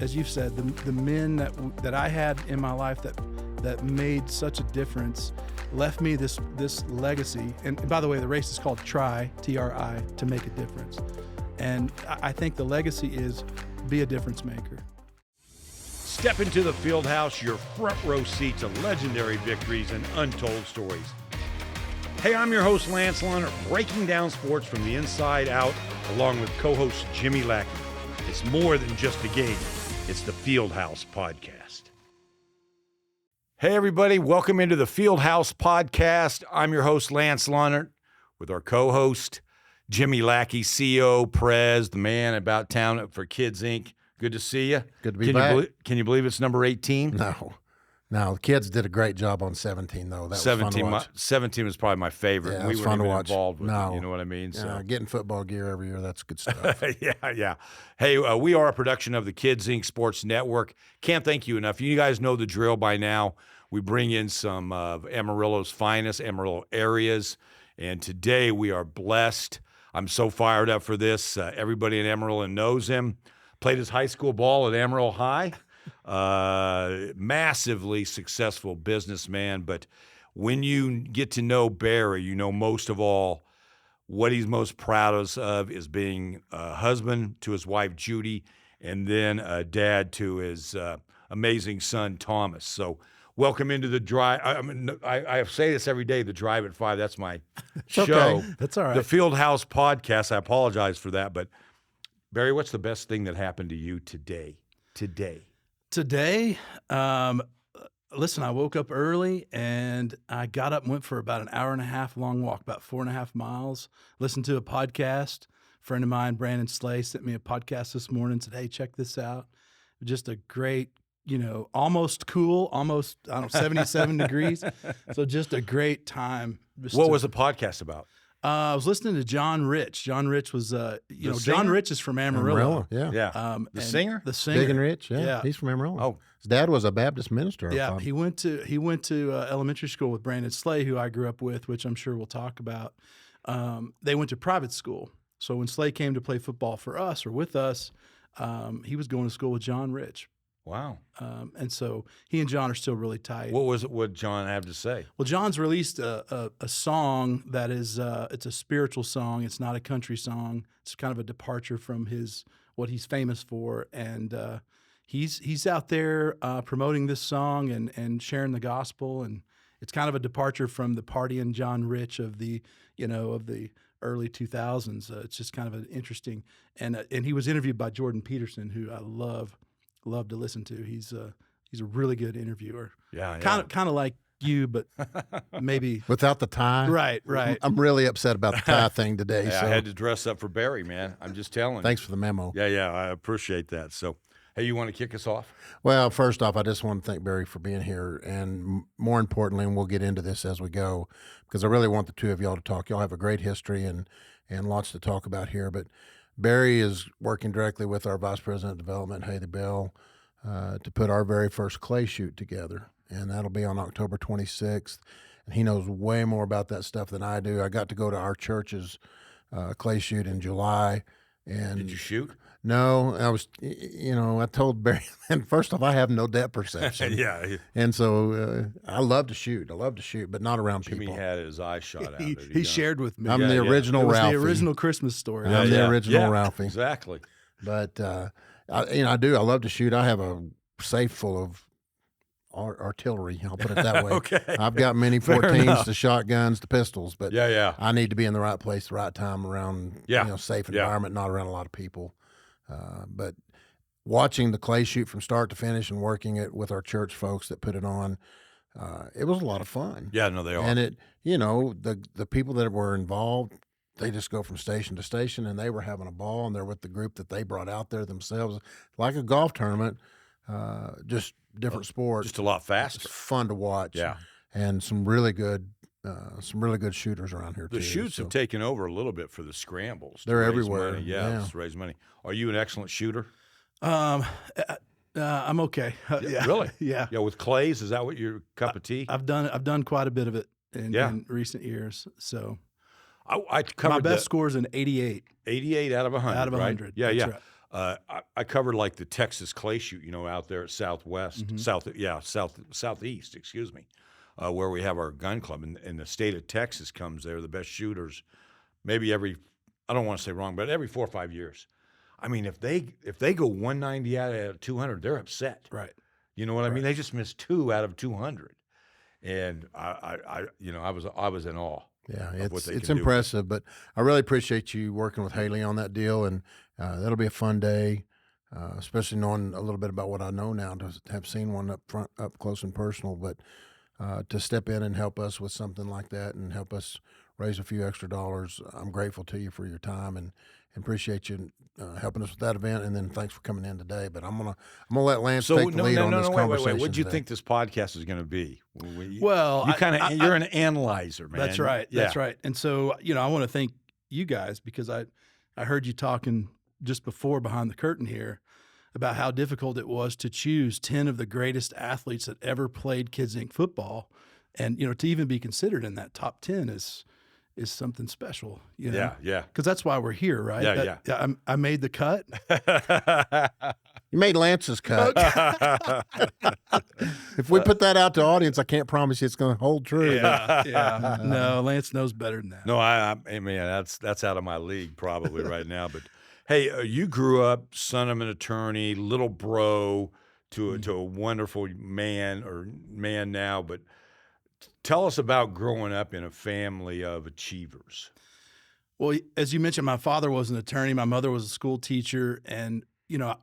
as you've said, the men that I had in my life that made such a difference left me this legacy. And by the way, the race is called T-R-I, to make a difference. And I think the legacy is be a difference maker. Step into the Fieldhouse, your front row seat to legendary victories and untold stories. Hey, I'm your host, Lance Lunner, breaking down sports from the inside out, along with co-host Jimmy Lackey. It's more than just a game. It's the Fieldhouse Podcast. Hey, everybody. Welcome into the Fieldhouse Podcast. I'm your host, Lance Lunner, with our co-host, Jimmy Lackey, CEO, Prez, the man about town for Kids, Inc. Good to see you. Good to be back. Can you believe it's number 18? No, the kids did a great job on 17, though. That 17, was fun to watch. 17 was probably my favorite. Yeah, we was were fun to even watch. involved with No. it, you know what I mean? So getting football gear every year, that's good stuff. Yeah. Hey, we are a production of the Kids Inc. Sports Network. Can't thank you enough. You guys know the drill by now. We bring in some of Amarillo's finest, Amarillo areas, and today we are blessed. I'm so fired up for this. Everybody in Amarillo knows him. Played his high school ball at Amarillo High. Massively successful businessman. But when you get to know Barry, you know most of all what he's most proud of is being a husband to his wife, Judy, and then a dad to his amazing son, Thomas. So welcome into the drive. I say this every day, the Drive at 5. That's my show. Okay. That's all right. The Fieldhouse Podcast. I apologize for that, but Barry, what's the best thing that happened to you today? Today, listen, I woke up early and I got up and went for about an hour and a half long walk, about 4.5 miles, listened to a podcast. A friend of mine, Brandon Slay, sent me a podcast this morning, said, hey, check this out. Just a great, almost cool, 77 degrees. So just a great time. What was the podcast about? I was listening to John Rich. John Rich was, John singer? Rich is from Amarillo. Yeah. Yeah. The singer? The singer. Big and Rich, Yeah. He's from Amarillo. Oh. His dad was a Baptist minister. I Yeah, thought. he went to elementary school with Brandon Slay, who I grew up with, which I'm sure we'll talk about. They went to private school. So when Slay came to play football for us or with us, he was going to school with John Rich. Wow. And so he and John are still really tight. What John have to say? Well, John's released a song that is it's a spiritual song. It's not a country song. It's kind of a departure from what he's famous for, and he's out there promoting this song and sharing the gospel, and it's kind of a departure from the partying John Rich of the early 2000s. It's just kind of an interesting, and he was interviewed by Jordan Peterson, who I love to listen to. He's a really good interviewer. Yeah. Kind of like you, but maybe Without the tie. right. I'm really upset about the tie thing today. Yeah, so I had to dress up for Barry, man. I'm just telling you. thanks for the memo. Yeah, I appreciate that. So, hey, you want to kick us off? Well, first off, I just want to thank Barry for being here. And more importantly, and we'll get into this as we go, because I really want the two of y'all to talk. Y'all have a great history and lots to talk about here. But Barry is working directly with our Vice President of Development, Haley Bell, to put our very first clay shoot together. And that'll be on October 26th. And he knows way more about that stuff than I do. I got to go to our church's clay shoot in July. And Did you shoot? No, I was, I told Barry, and first off, I have no depth perception. Yeah. And so I love to shoot, but not around Jimmy people. had his eyes shot out. He shared with me. I'm the Yeah. original It was Ralphie. the original Christmas story. I'm the original Ralphie. Exactly. But, I do. I love to shoot. I have a safe full of artillery. I'll put it that way. Okay. I've got many 14s to shotguns to pistols, but Yeah. I need to be in the right place, the right time, around safe environment, not around a lot of people. But watching the clay shoot from start to finish and working it with our church folks that put it on, it was a lot of fun. Yeah, no, they are. And it, the people that were involved, they just go from station to station, and they were having a ball, and they're with the group that they brought out there themselves, like a golf tournament, just different sports. Just a lot It's faster. fun to watch. Yeah. And some really good shooters around here too. The shoots have taken over a little bit for the scrambles. to They're raise everywhere. money. Yeah. Just raise money. Are you an excellent shooter? I'm okay. Yeah. Really? Yeah. Yeah, with clays, is that what your cup of tea? I've done quite a bit of it Yeah. in recent years. So I covered my best score is an 88. 88 out of 100. Out of right? 100. Yeah, That's yeah. right. I covered like the Texas clay shoot, out there at Mm-hmm. Southeast, excuse me, where we have our gun club, and the state of Texas comes there, the best shooters, maybe I don't want to say wrong, but every 4 or 5 years. I mean, if they go 190 out of 200, they're upset. Right. You know what I Right. mean? They just missed 2 out of 200, and I was in awe. Yeah, of what they it's can do. impressive, but I really appreciate you working with Haley on that deal, and that'll be a fun day, especially knowing a little bit about what I know now to have seen one up close and personal. But to step in and help us with something like that and help us raise a few extra dollars, I'm grateful to you for your time and appreciate you helping us with that event. And then thanks for coming in today. But I'm gonna let Lance take the lead on this conversation. Wait. What do you today. think this podcast is going to be? Well, you're an analyzer, man. That's right. Yeah. That's right. And so, I want to thank you guys because I heard you talking just before behind the curtain here about how difficult it was to choose 10 of the greatest athletes that ever played Kids Inc. football. And, to even be considered in that top 10 is something special, Yeah. Because that's why we're here, right? Yeah. I made the cut. You made Lance's cut. If we put that out to audience, I can't promise you it's going to hold true. Yeah. No, Lance knows better than that. No, I mean, that's out of my league probably right now. But hey, you grew up son of an attorney, little bro to a wonderful man now. But tell us about growing up in a family of achievers. Well, as you mentioned, my father was an attorney. My mother was a school teacher. And,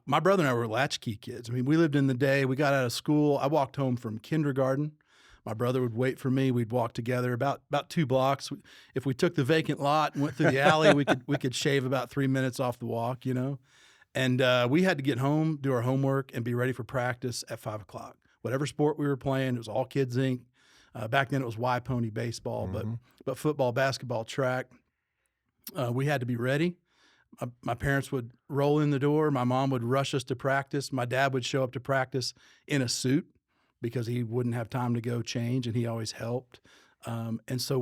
my brother and I were latchkey kids. I mean, we lived in the day. We got out of school. I walked home from kindergarten. My brother would wait for me. We'd walk together about 2 blocks. If we took the vacant lot and went through the alley, we could shave about 3 minutes off the walk, And we had to get home, do our homework, and be ready for practice at 5 o'clock. Whatever sport we were playing, it was all Kids Inc. Back then it was Y Pony baseball, but football, basketball, track. We had to be ready. My parents would roll in the door. My mom would rush us to practice. My dad would show up to practice in a suit because he wouldn't have time to go change, and he always helped. And so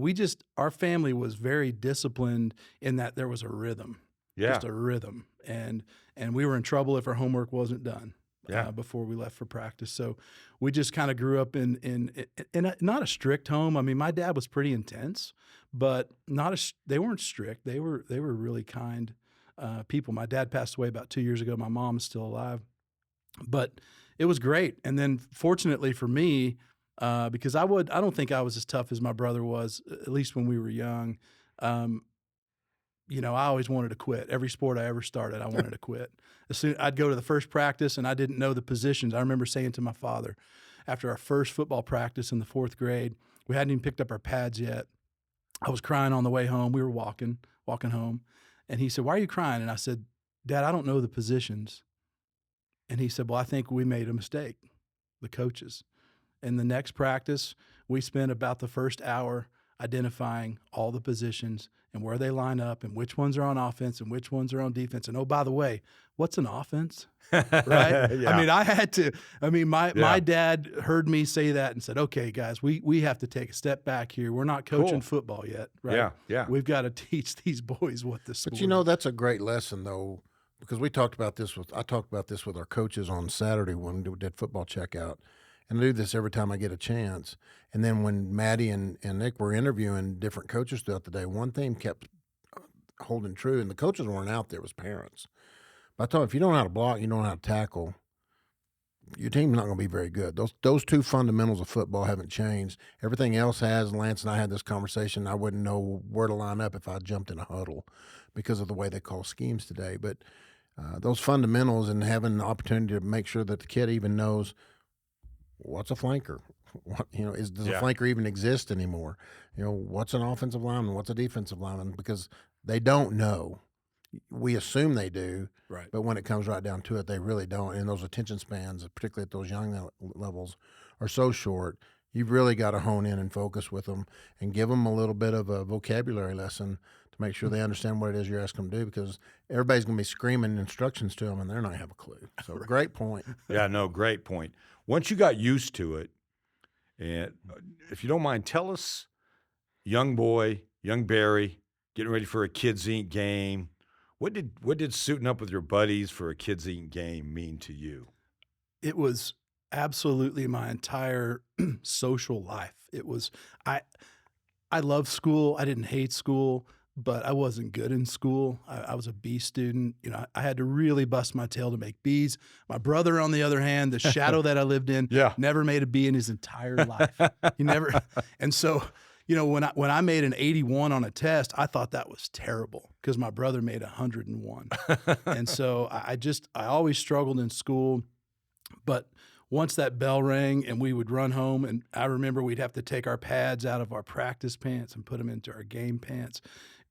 our family was very disciplined in that there was a rhythm, just a rhythm. And we were in trouble if our homework wasn't done. Before we left for practice. So we just kind of grew up in not a strict home. I mean, my dad was pretty intense, but they weren't strict. They were really kind people. My dad passed away about 2 years ago. My mom is still alive, but it was great. And then fortunately for me, because I don't think I was as tough as my brother was, at least when we were young. I always wanted to quit. Every sport I ever started, I wanted to quit. As soon I'd go to the first practice and I didn't know the positions. I remember saying to my father, after our first football practice in the 4th grade, we hadn't even picked up our pads yet. I was crying on the way home. We were walking home, and he said, "Why are you crying?" And I said, "Dad, I don't know the positions." And he said, "Well, I think we made a mistake, the coaches." And the next practice, we spent about the first hour identifying all the positions and where they line up and which ones are on offense and which ones are on defense. And, oh, by the way, what's an offense? Right? Yeah. My dad heard me say that and said, "Okay, guys, we have to take a step back here. We're not coaching football yet, right? Yeah. We've got to teach these boys what the sport is." But that's a great lesson though, because I talked about this with our coaches on Saturday when we did football checkout. And I do this every time I get a chance. And then when Maddie and Nick were interviewing different coaches throughout the day, one thing kept holding true, and the coaches weren't out there, it was parents. But I told them, if you don't know how to block, you don't know how to tackle, your team's not going to be very good. Those 2 fundamentals of football haven't changed. Everything else has. Lance and I had this conversation. I wouldn't know where to line up if I jumped in a huddle because of the way they call schemes today. But those fundamentals and having the opportunity to make sure that the kid even knows what's a flanker. Does a flanker even exist anymore? What's an offensive lineman? What's a defensive lineman? Because they don't know. We assume they do, right? But when it comes right down to it, they really don't. And those attention spans, particularly at those young levels, are so short. You've really got to hone in and focus with them and give them a little bit of a vocabulary lesson to make sure they understand what it is you're asking them to do, because everybody's going to be screaming instructions to them and they're not going to have a clue. So great point. Yeah, no, great point. Once you got used to it, and if you don't mind, tell us, young Barry, getting ready for a Kids Inc. game. What did suiting up with your buddies for a Kids Inc. game mean to you? It was absolutely my entire social life. It was I loved school. I didn't hate school, but I wasn't good in school. I was a B student. You know, I had to really bust my tail to make Bs. My brother, on the other hand, the shadow that I lived in, Yeah. never made a B in his entire life. He never. And so, you know, when I made an 81 on a test, I thought that was terrible because my brother made 101. And so I always struggled in school. But once that bell rang and we would run home, and I remember we'd have to take our pads out of our practice pants and put them into our game pants,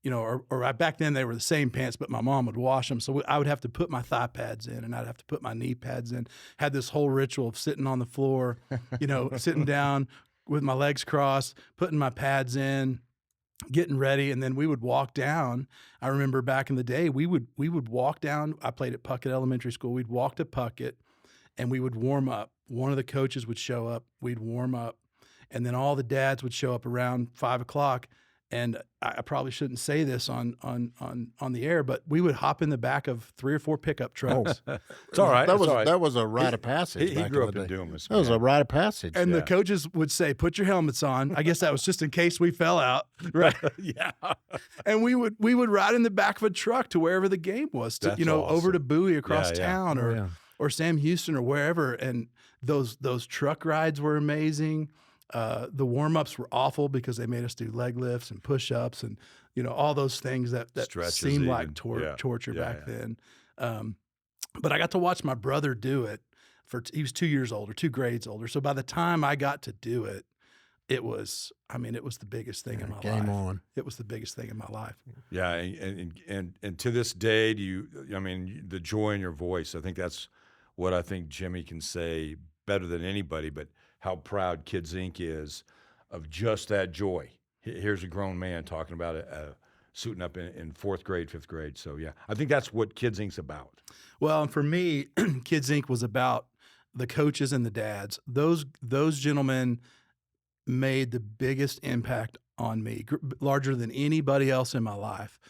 you know, or back then they were the same pants, but my mom would wash them. So I would have to put my thigh pads in and I'd have to put my knee pads in. Had this whole ritual of sitting on the floor, you know, sitting down with my legs crossed, putting my pads in, getting ready, and then we would walk down. I remember back in the day, we would walk down. I played at Puckett Elementary School. We'd walk to Puckett, and we would warm up. One of the coaches would show up. We'd warm up, and then all the dads would show up around 5 o'clock. And I probably shouldn't say this on the air, but we would hop in the back of 3 or 4 pickup trucks. It's all right. That was a rite of passage. He grew up in Dumas. That was a rite of passage. And the coaches would say, "Put your helmets on." I guess that was just in case we fell out. Right. Yeah. And we would ride in the back of a truck to wherever the game was, to, That's you know, awesome. over to Bowie across town, Oh, yeah. or Sam Houston or wherever. And those truck rides were amazing. The warm-ups were awful because they made us do leg lifts and push-ups and, you know, all those things that Stretches seemed like even. torture Yeah, back yeah. then. But I got to watch my brother do it. He was 2 years older, 2 grades older. So by the time I got to do it, it was the biggest thing in my life. Game on. It was the biggest thing in my life. Yeah, and to this day, the joy in your voice, I think that's what I think Jimmy can say better than anybody, but how proud Kids Inc. is of just that joy. Here's a grown man talking about suiting up in 4th grade, 5th grade. So, yeah, I think that's what Kids Inc.'s about. Well, and for me, Kids Inc. was about the coaches and the dads. Those gentlemen made the biggest impact on me, larger than anybody else in my life.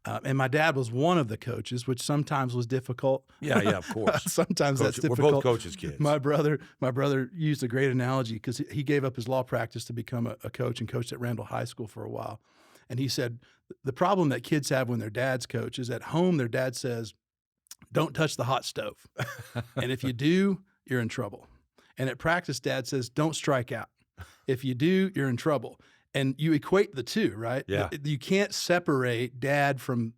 And my dad was one of the coaches, which sometimes was difficult. Yeah, of course. Sometimes that's difficult. We're both coaches' kids. My brother used a great analogy because he gave up his law practice to become a coach and coached at Randall High School for a while. And he said, the problem that kids have when their dads coach is at home, their dad says, "Don't touch the hot stove." And if you do, you're in trouble. And at practice, dad says, "Don't strike out. If you do, you're in trouble." And you equate the two, right? Yeah. You can't separate dad from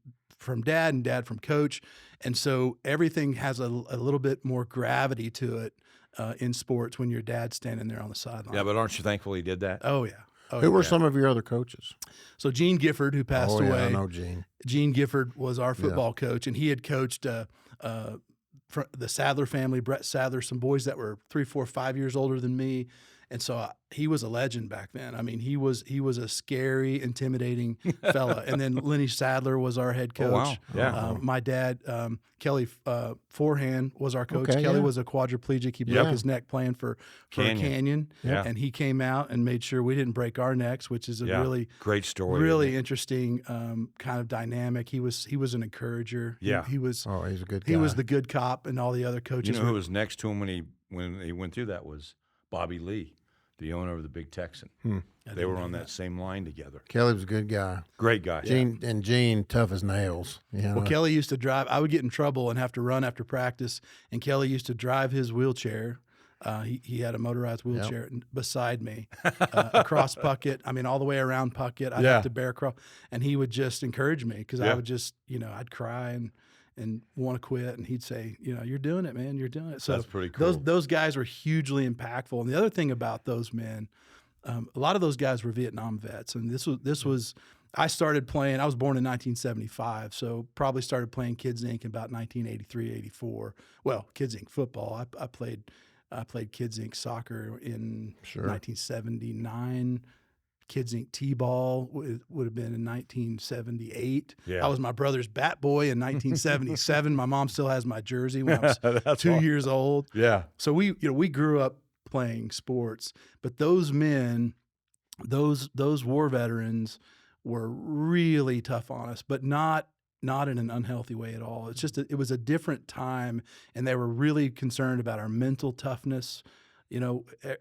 dad and dad from coach. And so everything has a little bit more gravity to it in sports when your dad's standing there on the sideline. Yeah, but aren't you thankful he did that? Oh, yeah. Who were some of your other coaches? So Gene Gifford, who passed Yeah, away. I know Gene. Gene Gifford was our football coach, and he had coached the Sadler family, Brett Sadler, some boys that were 3, 4, 5 years older than me. And so he was a legend back then. I mean, he was a scary, intimidating fella. And then Lenny Sadler was our head coach. wow. Yeah. My dad, Kelly Forehand, was our coach. Okay, Kelly yeah. was a quadriplegic. He broke his neck playing for Canyon. Yeah. And he came out and made sure we didn't break our necks, which is a really great story. really interesting kind of dynamic. He was an encourager. Yeah. He was He's a good guy. he was the good cop, and all the other You coaches know who were was next to him when he went through that was Bobby Lee, the owner of the Big Texan. They were on that same line together. Kelly was a good guy. Great guy. Gene, tough as nails. Well, Kelly used to drive. I would get in trouble and have to run after practice, and Kelly used to drive his wheelchair. He had a motorized wheelchair beside me across Puckett. I mean, all the way around Puckett. I'd have to bear across, and he would just encourage me because I would just, I'd cry and want to quit, and he'd say, "You're doing it, man. You're doing it." So That's pretty cool. Those guys were hugely impactful. And the other thing about those men, a lot of those guys were Vietnam vets, and this was. I started playing. I was born in 1975, so probably started playing Kids Inc. in about 1983, 84. Well, Kids Inc. football. I played Kids Inc. soccer in 1979. Kids Inc. T-ball would have been in 1978. Yeah. I was my brother's bat boy in 1977. My mom still has my jersey when I was 2 years old. Yeah. So we grew up playing sports, but those men, those war veterans were really tough on us, but not not in an unhealthy way at all. It's just it was a different time, and they were really concerned about our mental toughness.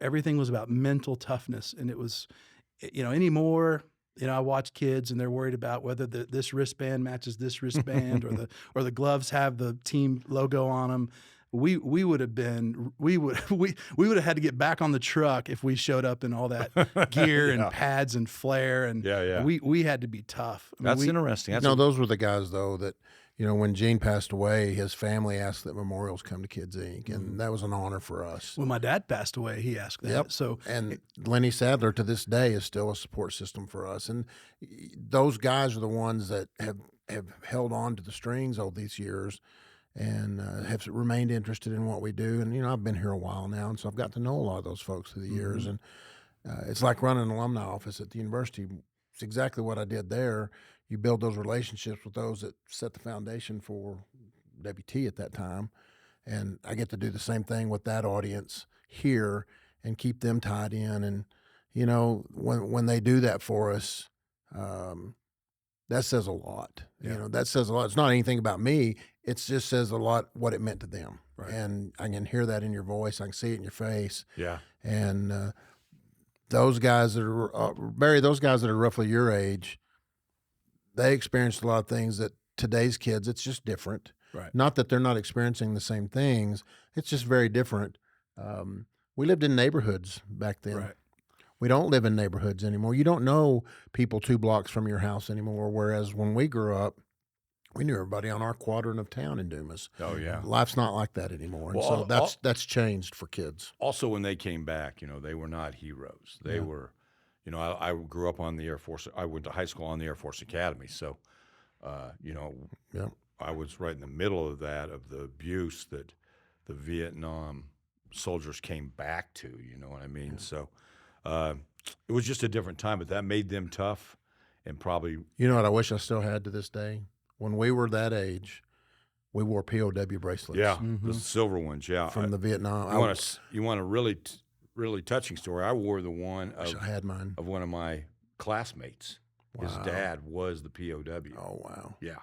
Everything was about mental toughness, and it was, anymore. I watch kids, and they're worried about whether this wristband matches this wristband, or the gloves have the team logo on them. We would have had to get back on the truck if we showed up in all that gear and pads and flare, and we had to be tough. That's interesting. Those were the guys though that, when Gene passed away, his family asked that memorials come to Kids Inc., and that was an honor for us. When my dad passed away, he asked that. Yep. So, and Lenny Sadler to this day is still a support system for us, and those guys are the ones that have held on to the strings all these years, and have remained interested in what we do. And I've been here a while now, and so I've got to know a lot of those folks through the years. And it's like running an alumni office at the university. It's exactly what I did there. You build those relationships with those that set the foundation for WT at that time. And I get to do the same thing with that audience here and keep them tied in. And, when they do that for us, that says a lot. Yeah. That says a lot. It's not anything about me. It just says a lot what it meant to them. Right. And I can hear that in your voice. I can see it in your face. Yeah. And those guys that are, Barry, those guys that are roughly your age, they experienced a lot of things that today's kids, it's just different. Right. Not that they're not experiencing the same things. It's just very different. We lived in neighborhoods back then. Right. We don't live in neighborhoods anymore. You don't know people 2 blocks from your house anymore, whereas when we grew up, we knew everybody on our quadrant of town in Dumas. Oh, yeah. Life's not like that anymore. And Well, so that's changed for kids. Also, when they came back, they were not heroes. They were, I grew up on the Air Force. I went to high school on the Air Force Academy. So, I was right in the middle of that, of the abuse that the Vietnam soldiers came back to, you know what I mean? Yeah. So it was just a different time, but that made them tough and probably. You know what I wish I still had to this day? When we were that age, we wore POW bracelets. Yeah, the silver ones, yeah. From the Vietnam. You want a really touching story? I wore the one I had mine. Of one of my classmates. Wow. His dad was the POW. Oh, wow. Yeah.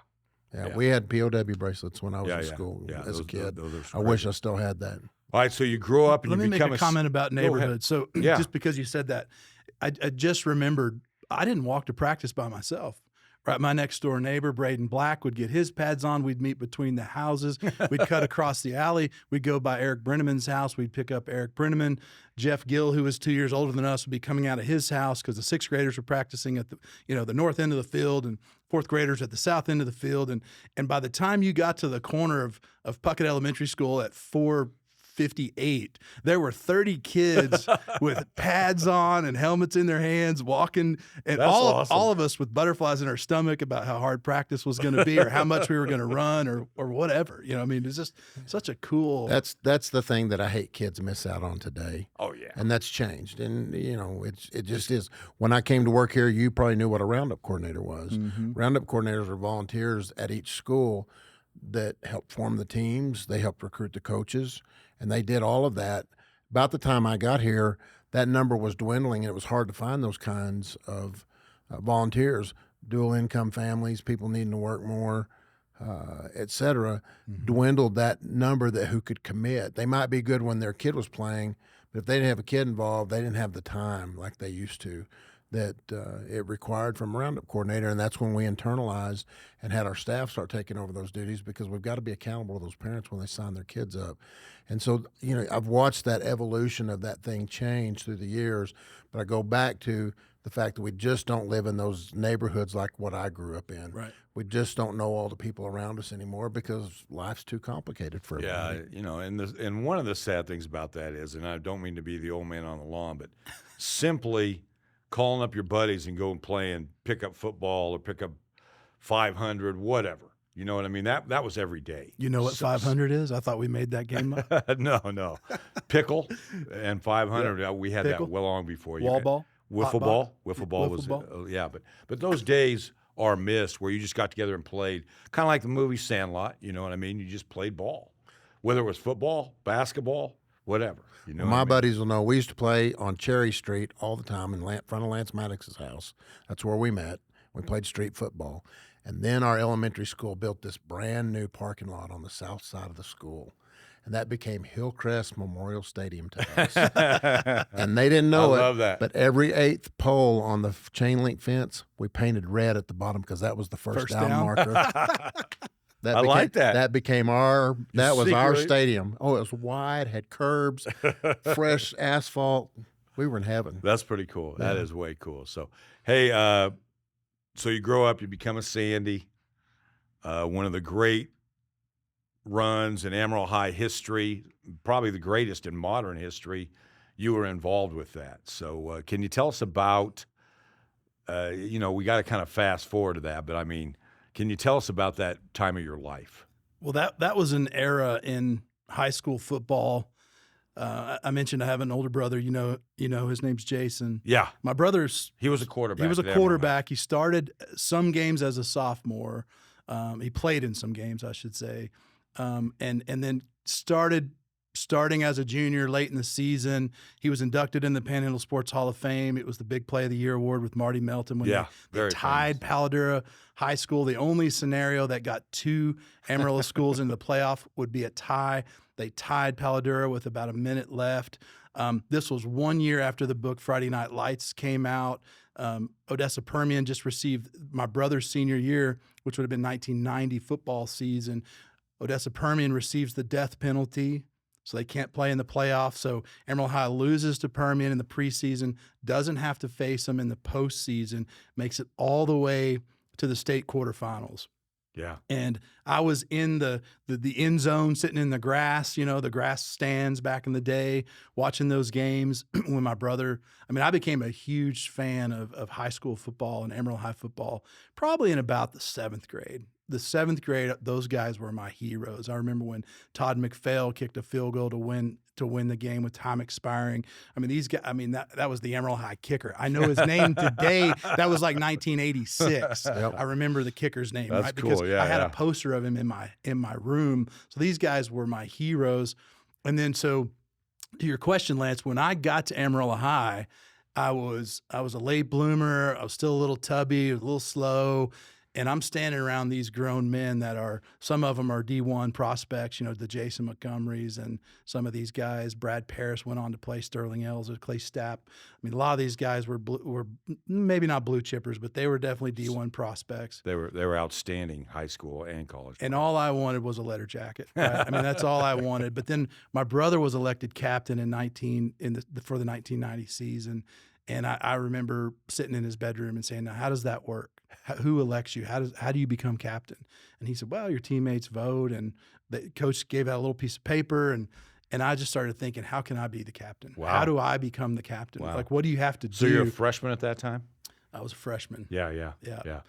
Yeah, we had POW bracelets when I was in school as a kid. I wish I still had that. All right, so you grow up and Let you me become make a comment about neighborhood. So Yeah. just because you said that, I just remembered I didn't walk to practice by myself. Right, my next door neighbor, Braden Black, would get his pads on. We'd meet between the houses. We'd cut across the alley. We'd go by Eric Brenneman's house. We'd pick up Eric Brenneman. Jeff Gill, who was 2 years older than us, would be coming out of his house because the 6th graders were practicing at the north end of the field, and 4th graders at the south end of the field. And by the time you got to the corner of Puckett Elementary School at 4:58, there were 30 kids with pads on and helmets in their hands walking, and all of us with butterflies in our stomach about how hard practice was going to be or how much we were going to run or whatever. It's just such a cool. That's the thing that I hate kids miss out on today. Oh, yeah. And that's changed. And, it just is. When I came to work here, you probably knew what a roundup coordinator was. Mm-hmm. Roundup coordinators are volunteers at each school that help form the teams. They help recruit the coaches. And they did all of that. About the time I got here, that number was dwindling, and it was hard to find those kinds of volunteers, dual income families, people needing to work more, et cetera, dwindled that number who could commit. They might be good when their kid was playing, but if they didn't have a kid involved, they didn't have the time like they used to that it required from a roundup coordinator. And that's when we internalized and had our staff start taking over those duties, because we've got to be accountable to those parents when they sign their kids up. And so, I've watched that evolution of that thing change through the years, but I go back to the fact that we just don't live in those neighborhoods like what I grew up in. Right. We just don't know all the people around us anymore because life's too complicated for everybody. Yeah, and one of the sad things about that is, and I don't mean to be the old man on the lawn, but simply calling up your buddies and go and play and pick up football or pick up 500, whatever. You know what I mean? That was every day. You know what 500 is? I thought we made that game up. No. Pickle and 500. Yeah. We had Pickle. that well long before you. Wall ball? Wiffle ball. Wiffle ball was, yeah. But those days are missed where you just got together and played, kind of like the movie Sandlot. You know what I mean? You just played ball, whether it was football, basketball, whatever. You know, my buddies will know. We used to play on Cherry Street all the time in front of Lance Maddox's house. That's where we met. We played street football. And then our elementary school built this brand new parking lot on the south side of the school. And that became Hillcrest Memorial Stadium to us. And they didn't know I it. love that. But every eighth pole on the chain link fence, we painted red at the bottom because that was the first down marker. I like that. That became our Secretly. stadium. Oh, it was wide, had curbs, fresh asphalt. We were in heaven. That's pretty cool. Yeah. That is way cool. So, hey, so you grow up, you become a Sandy, one of the great runs in Amarillo High history, probably the greatest in modern history. You were involved with that. So can you tell us about, we got to kind of fast forward to that, but I mean, can you tell us about that time of your life? Well, that was an era in high school football. I mentioned I have an older brother. You know, his name's Jason. Yeah. My brother's He was a quarterback. He was a at Amarillo High. quarterback. He started some games as a sophomore. He played in some games, I should say, and then starting as a junior late in the season. He was inducted in the Panhandle Sports Hall of Fame. It was the Big Play of the Year award with Marty Melton when they tied Paladura High School. The only scenario that got two Amarillo schools in the playoff would be a tie. They tied Paladura with about a minute left. This was 1 year after the book Friday Night Lights came out. Odessa Permian just received my brother's senior year, which would have been 1990 football season. Odessa Permian receives the death penalty, so they can't play in the playoffs. So Amarillo High loses to Permian in the preseason, doesn't have to face them in the postseason, makes it all the way to the state quarterfinals. Yeah. And I was in the end zone, sitting in the grass, the grass stands back in the day, watching those games when my brother, I became a huge fan of high school football and Amarillo High football, probably in about the seventh grade. The seventh grade, those guys were my heroes. I remember when Todd McPhail kicked a field goal to win the game with time expiring. These guys, that was the Amarillo High kicker. I know his name today. That was like 1986. Yep. I remember the kicker's name, That's right? cool. Because Yeah, I had yeah. a poster of him in my room. So these guys were my heroes. And then so to your question, Lance, when I got to Amarillo High, I was a late bloomer. I was still a little tubby, a little slow. And I'm standing around these grown men that some of them are D1 prospects, the Jason Montgomerys and some of these guys. Brad Parris went on to play Sterling Ells or Clay Stapp. A lot of these guys were maybe not blue chippers, but they were definitely D1 prospects. They were outstanding high school and college. And all I wanted was a letter jacket. Right? That's all I wanted. But then my brother was elected captain for the 1990 season. And I remember sitting in his bedroom and saying, now, how does that work? Who elects you? How do you become captain? And he said, well, your teammates vote. And the coach gave out a little piece of paper. And I just started thinking, how can I be the captain? Wow. How do I become the captain? Wow. Like, what do you have to do? So you're a freshman at that time? I was a freshman. Yeah. It's-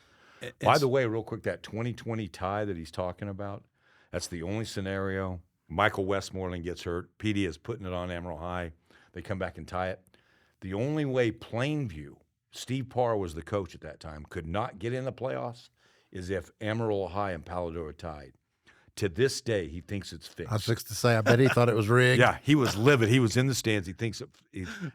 By the way, real quick, that 2020 tie that he's talking about, that's the only scenario. Michael Westmoreland gets hurt. PD is putting it on Amarillo High. They come back and tie it. The only way Plainview, Steve Parr was the coach at that time, could not get in the playoffs is if Amarillo High and Paladura tied. To this day, he thinks it's fixed. I was fixed to say, I bet he thought it was rigged. Yeah, he was livid. He was in the stands. He thinks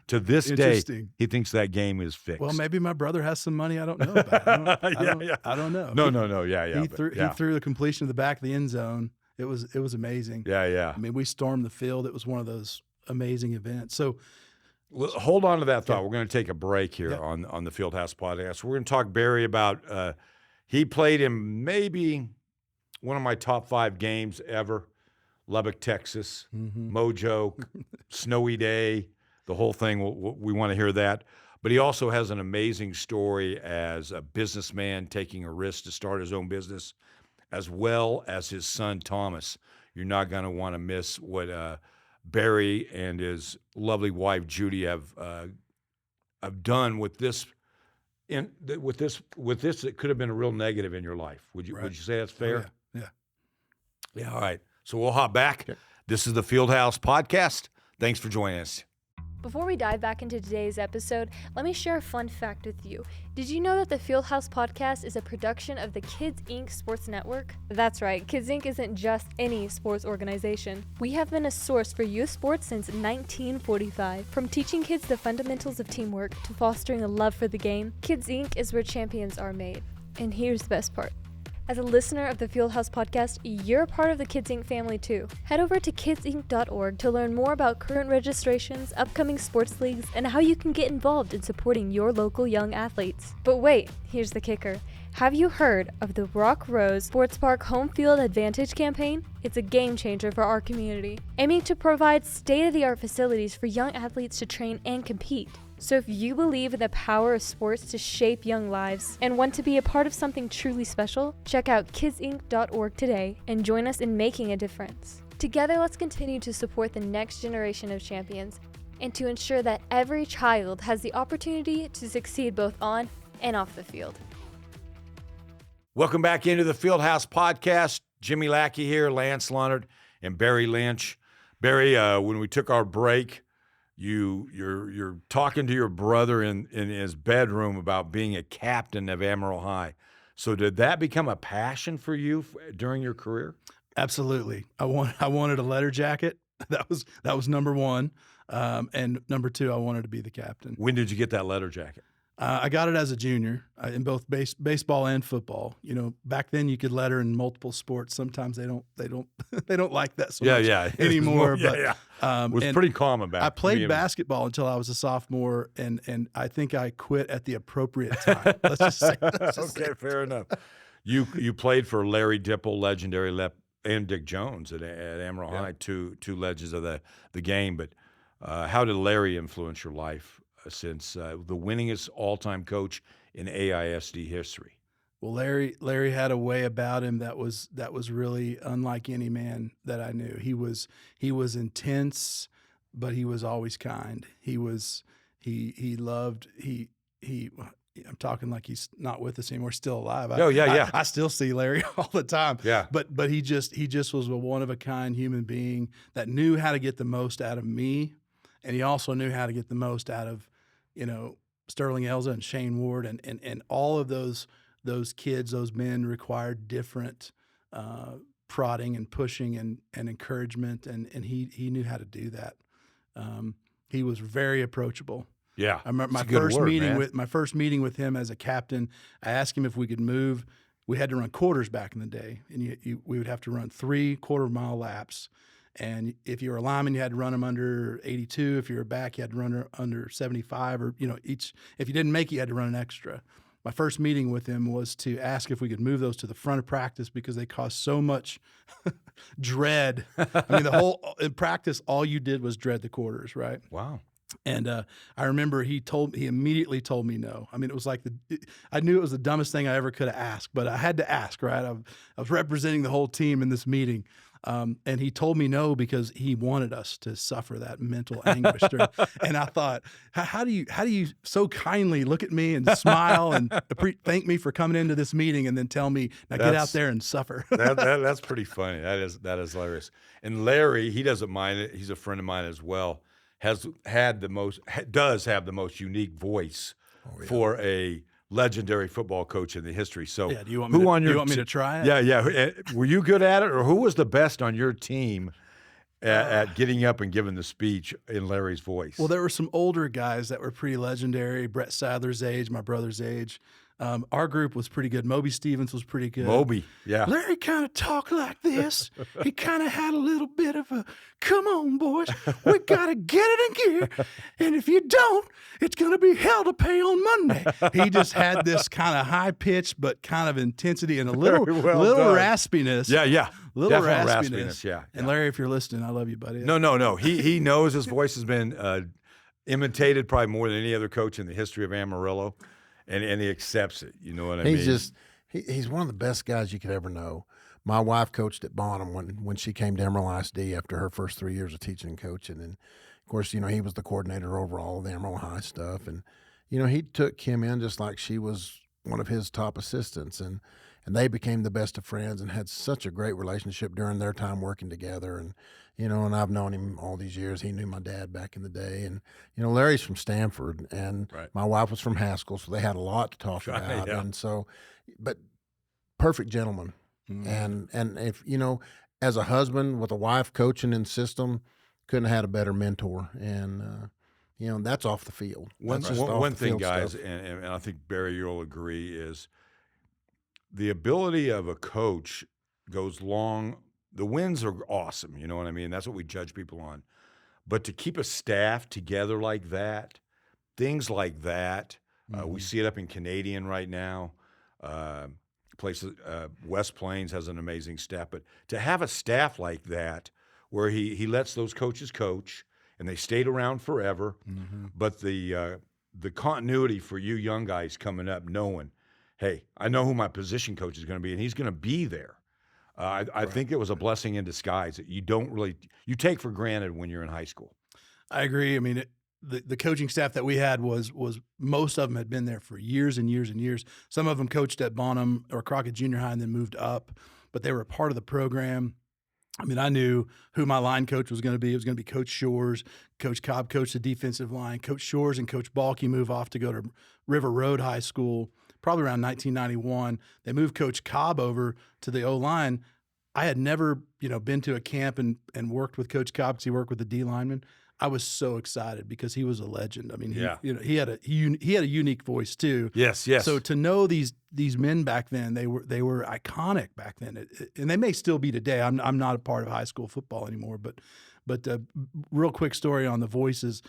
to this day, Interesting. he thinks that game is fixed. Well, maybe my brother has some money I don't know about. I don't know. No. Yeah. He threw the completion of the back of the end zone. It was amazing. Yeah. We stormed the field. It was one of those amazing events. So Well, hold on to that thought. We're going to take a break here Yeah. on the Fieldhouse Podcast. We're going to talk Barry about he played in maybe one of my top 5 games ever, Lubbock, Texas, Mojo, snowy day, the whole thing. We want to hear that. But he also has an amazing story as a businessman taking a risk to start his own business, as well as his son, Thomas. You're not going to want to miss what Barry and his lovely wife Judy have done with this. With this, it could have been a real negative in your life. Would you say that's fair? Yeah. All right. So we'll hop back. Okay. This is the Fieldhouse Podcast. Thanks for joining us. Before we dive back into today's episode, let me share a fun fact with you. Did you know that the Fieldhouse Podcast is a production of the Kids Inc. Sports Network? That's right, Kids Inc. isn't just any sports organization. We have been a source for youth sports since 1945. From teaching kids the fundamentals of teamwork to fostering a love for the game, Kids Inc. is where champions are made. And here's the best part. As a listener of the Fieldhouse Podcast, you're a part of the Kids Inc. family too. Head over to kidsinc.org to learn more about current registrations, upcoming sports leagues, and how you can get involved in supporting your local young athletes. But wait, here's the kicker. Have you heard of the Rock Rose Sports Park Home Field Advantage campaign? It's a game changer for our community, aiming to provide state-of-the-art facilities for young athletes to train and compete. So if you believe in the power of sports to shape young lives and want to be a part of something truly special, check out kidsinc.org today and join us in making a difference. Together, let's continue to support the next generation of champions and to ensure that every child has the opportunity to succeed both on and off the field. Welcome back into the Fieldhouse Podcast. Jimmy Lackey here, Lance Leonard, and Barry Lynch. Barry, when we took our break, you're talking to your brother in his bedroom about being a captain of Amarillo High. So did that become a passion for you during your career? Absolutely. I wanted a letter jacket. That was number one. And number two, I wanted to be the captain. When did you get that letter jacket? I got it as a junior in both baseball and football. You know, back then you could letter in multiple sports. Sometimes they don't they don't like that so much anymore. It was pretty common back. I played basketball until I was a sophomore, and I think I quit at the appropriate time. Let's just say. Okay, fair enough. You played for Larry Dipple, legendary and Dick Jones at Amarillo High, two legends of the game. But how did Larry influence your life? Since the winningest all-time coach in AISD history. Well, Larry had a way about him that was really unlike any man that I knew. He was intense, but he was always kind. He loved. I'm talking like he's not with us anymore, still alive. I still see Larry all the time. Yeah. But he just was a one of a kind human being that knew how to get the most out of me. And he also knew how to get the most out of, Sterling Elza and Shane Ward and all of those kids, those men required different prodding and pushing and encouragement, and he knew how to do that. He was very approachable. Yeah, I remember my first meeting with him as a captain. I asked him if we could move. We had to run quarters back in the day, and we would have to run 3 quarter-mile laps. And if you were a lineman, you had to run them under 82. If you were a back, you had to run under 75, or each. If you didn't make it, you had to run an extra. My first meeting with him was to ask if we could move those to the front of practice because they caused so much dread. I mean, in practice, all you did was dread the quarters, right? Wow. And I remember he immediately told me no. I mean, it was like I knew it was the dumbest thing I ever could have asked, but I had to ask, right? I was representing the whole team in this meeting. And he told me no because he wanted us to suffer that mental anguish. And I thought, how do you so kindly look at me and smile and thank me for coming into this meeting and then tell me, now get out there and suffer? That's pretty funny. That is hilarious. And Larry, he doesn't mind it. He's a friend of mine as well. Does have the most unique voice for a legendary football coach in the history. So, do you want me to try it? Yeah. Were you good at it, or who was the best on your team at getting up and giving the speech in Larry's voice? Well, there were some older guys that were pretty legendary. Brett Sadler's age, my brother's age. Our group was pretty good. Moby Stevens was pretty good. Moby, yeah. Larry kind of talked like this. He kind of had a little bit of a, come on, boys, we got to get it in gear. And if you don't, it's going to be hell to pay on Monday. He just had this kind of high pitch, but kind of intensity and a little raspiness. Yeah. Little Definitely raspiness. Yeah. And Larry, if you're listening, I love you, buddy. No. He knows his voice has been imitated probably more than any other coach in the history of Amarillo. And he accepts it. You know what I mean? He's one of the best guys you could ever know. My wife coached at Bonham when she came to Amarillo ISD after her first 3 years of teaching and coaching. And, of course, he was the coordinator over all of the Amarillo High stuff. And, he took Kim in just like she was one of his top assistants. And they became the best of friends and had such a great relationship during their time working together. And, and I've known him all these years. He knew my dad back in the day. And, Larry's from Stanford, and my wife was from Haskell, so they had a lot to talk about. Yeah. And so, but perfect gentleman. Mm-hmm. And if, as a husband with a wife coaching in system, couldn't have had a better mentor. And, that's off the field. One thing, guys, and I think, Barry, you'll agree, is the ability of a coach goes long. The wins are awesome. You know what I mean? That's what we judge people on. But to keep a staff together like that, things like that, we see it up in Canadian right now. Places, West Plains has an amazing staff. But to have a staff like that where he lets those coaches coach and they stayed around forever, but the continuity for you young guys coming up knowing, hey, I know who my position coach is going to be, and he's going to be there. I think it was a blessing in disguise that you take for granted when you're in high school. I agree. I mean, the coaching staff that we had was most of them had been there for years and years and years. Some of them coached at Bonham or Crockett Junior High and then moved up, but they were a part of the program. I mean, I knew who my line coach was going to be. It was going to be Coach Shores. Coach Cobb coached the defensive line. Coach Shores and Coach Balky moved off to go to River Road High School, probably around 1991. They moved Coach Cobb over to the O-line. I had never, been to a camp and worked with Coach Cobb because he worked with the D lineman. I was so excited because he was a legend. I mean, he had a unique voice too. Yes. So to know these men back then, they were iconic back then, and they may still be today. I'm not a part of high school football anymore, but real quick story on the voices.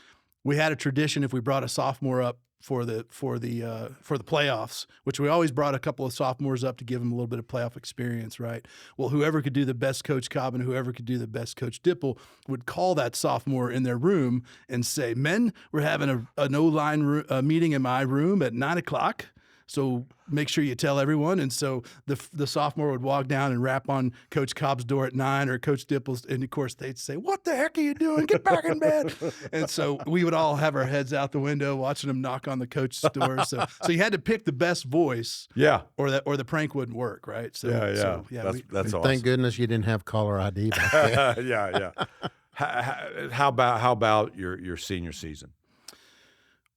We had a tradition if we brought a sophomore up for the playoffs, which we always brought a couple of sophomores up to give them a little bit of playoff experience, right? Well, whoever could do the best Coach Cobb and whoever could do the best Coach Dipple would call that sophomore in their room and say, "Men, we're having an O-line meeting in my room at 9:00. So make sure you tell everyone." And so the sophomore would walk down and rap on Coach Cobb's door at 9 or Coach Dipple's. And, of course, they'd say, "What the heck are you doing? Get back in bed." And so we would all have our heads out the window watching them knock on the coach's door. So you had to pick the best voice. Yeah. Or the prank wouldn't work, right? So, That's awesome. Thank goodness you didn't have caller ID back then. Yeah. How about your senior season?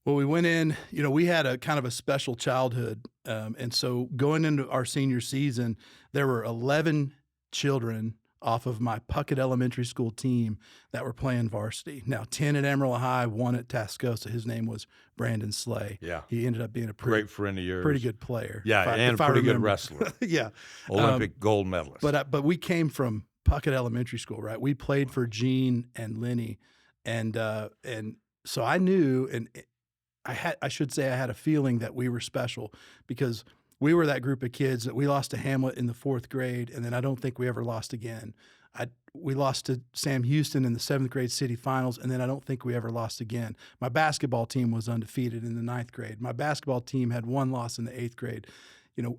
Well, we went in, we had a kind of a special childhood. And so going into our senior season, there were 11 children off of my Puckett Elementary School team that were playing varsity. Now, 10 at Amarillo High, 1 at Tascosa. His name was Brandon Slay. Yeah. He ended up being a great friend of yours. Pretty good player. Yeah, and a pretty good wrestler. Yeah. Olympic gold medalist. But we came from Puckett Elementary School, right? We played for Gene and Lenny. And so I knew, and I had a feeling that we were special because we were that group of kids that we lost to Hamlet in the 4th grade, and then I don't think we ever lost again. We lost to Sam Houston in the 7th grade city finals, and then I don't think we ever lost again. My basketball team was undefeated in the 9th grade. My basketball team had 1 loss in the 8th grade.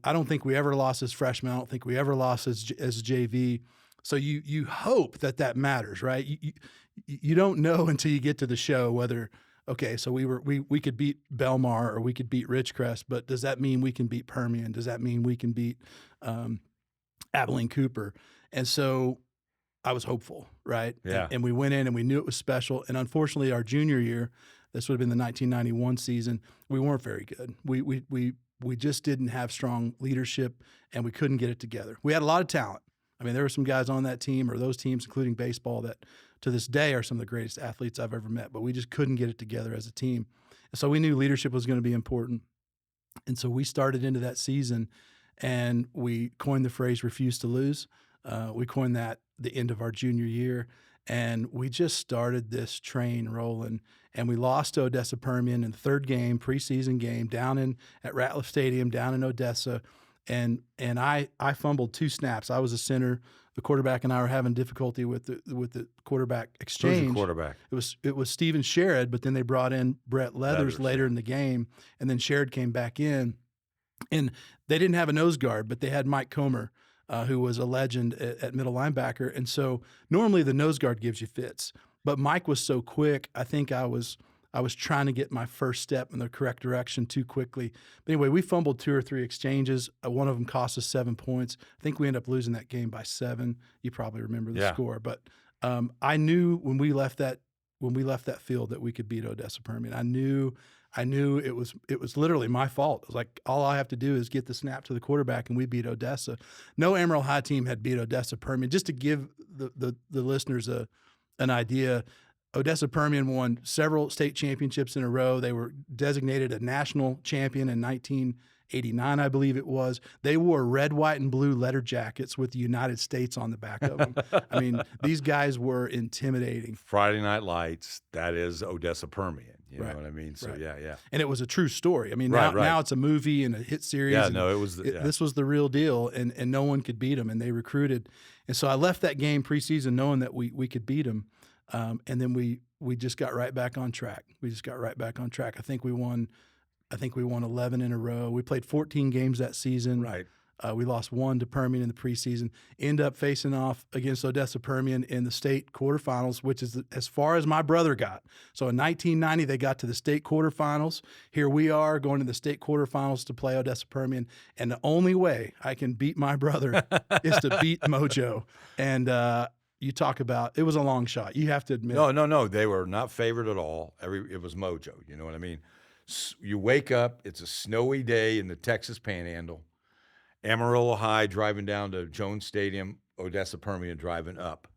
I don't think we ever lost as freshmen. I don't think we ever lost as JV. So you hope that matters, right? You don't know until you get to the show whether – okay, so we could beat Belmar or we could beat Ridgecrest, but does that mean we can beat Permian? Does that mean we can beat Abilene Cooper? And so I was hopeful, right? Yeah. And we went in and we knew it was special. And unfortunately, our junior year, this would have been the 1991 season, we weren't very good. We just didn't have strong leadership and we couldn't get it together. We had a lot of talent. I mean, there were some guys on that team or those teams, including baseball, that to this day are some of the greatest athletes I've ever met, but we just couldn't get it together as a team. And so we knew leadership was going to be important. And so we started into that season and we coined the phrase "refuse to lose." We coined that the end of our junior year. And we just started this train rolling. And we lost to Odessa Permian in the 3rd game, preseason game, down at Ratliff Stadium, down in Odessa. And I fumbled 2 snaps. I was a center. The quarterback and I were having difficulty with the quarterback exchange. Who's the quarterback? It was Steven Sherrod, but then they brought in Brett Leathers later in the game, and then Sherrod came back in. And they didn't have a nose guard, but they had Mike Comer, who was a legend at middle linebacker. And so normally the nose guard gives you fits, but Mike was so quick. I think I was trying to get my first step in the correct direction too quickly. But anyway, we fumbled 2 or 3 exchanges. One of them cost us 7 points. I think we ended up losing that game by 7. You probably remember the score. But I knew when we left that field that we could beat Odessa Permian. I knew it was literally my fault. It was like all I have to do is get the snap to the quarterback and we beat Odessa. No Amarillo High team had beat Odessa Permian. Just to give the listeners an idea, Odessa Permian won several state championships in a row. They were designated a national champion in '89, I believe it was. They wore red, white, and blue letter jackets with the United States on the back of them. I mean, these guys were intimidating. Friday Night Lights, that is Odessa Permian. You know Right. what I mean? So, Right. yeah. And it was a true story. I mean, Right. now it's a movie and a hit series. Yeah, and no, it was. this was the real deal, and no one could beat them, and they recruited. And so I left that game preseason knowing that we could beat them, and then we just got right back on track. I think we won 11 in a row. We played 14 games that season. Right. We lost 1 to Permian in the preseason. End up facing off against Odessa Permian in the state quarterfinals, which is as far as my brother got. So in 1990, they got to the state quarterfinals. Here we are going to the state quarterfinals to play Odessa Permian. And the only way I can beat my brother is to beat Mojo. And you talk about, it was a long shot. You have to admit. No. They were not favored at all. It was Mojo. You know what I mean? You wake up, it's a snowy day in the Texas Panhandle. Amarillo High driving down to Jones Stadium, Odessa Permian driving up,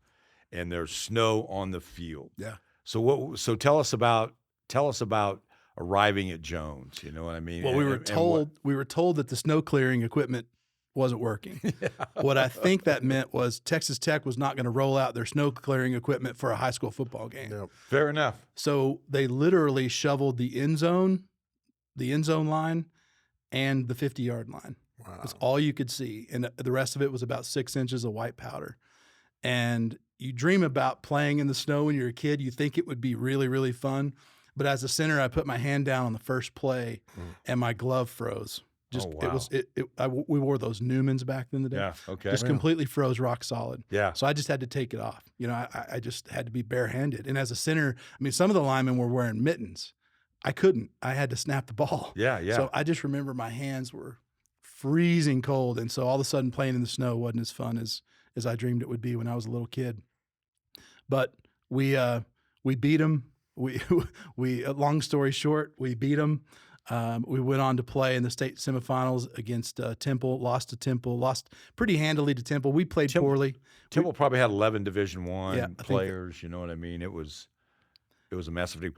and there's snow on the field. Yeah. So tell us about arriving at Jones. You know what I mean? Well, we were told that the snow clearing equipment wasn't working. Yeah. What I think that meant was Texas Tech was not going to roll out their snow clearing equipment for a high school football game. Yep. Fair enough. So they literally shoveled the end zone line, and the 50-yard line. Wow. That's all you could see. And the rest of it was about 6 inches of white powder. And you dream about playing in the snow when you're a kid. You think it would be really, really fun. But as a center, I put my hand down on the first play, and my glove froze. We wore those Newmans back in the day. Yeah, okay. Just completely froze rock solid. Yeah. So I just had to take it off. You know, I just had to be barehanded. And as a center, I mean, some of the linemen were wearing mittens. I couldn't. I had to snap the ball. Yeah. So I just remember my hands were freezing cold, and so all of a sudden playing in the snow wasn't as fun as I dreamed it would be when I was a little kid. But we beat them. We long story short, we beat them. We went on to play in the state semifinals against Temple. Lost to Temple. Lost pretty handily to Temple. We played poorly. Temple probably had 11 Division I Yeah, players. You know what I mean? It was a massive team.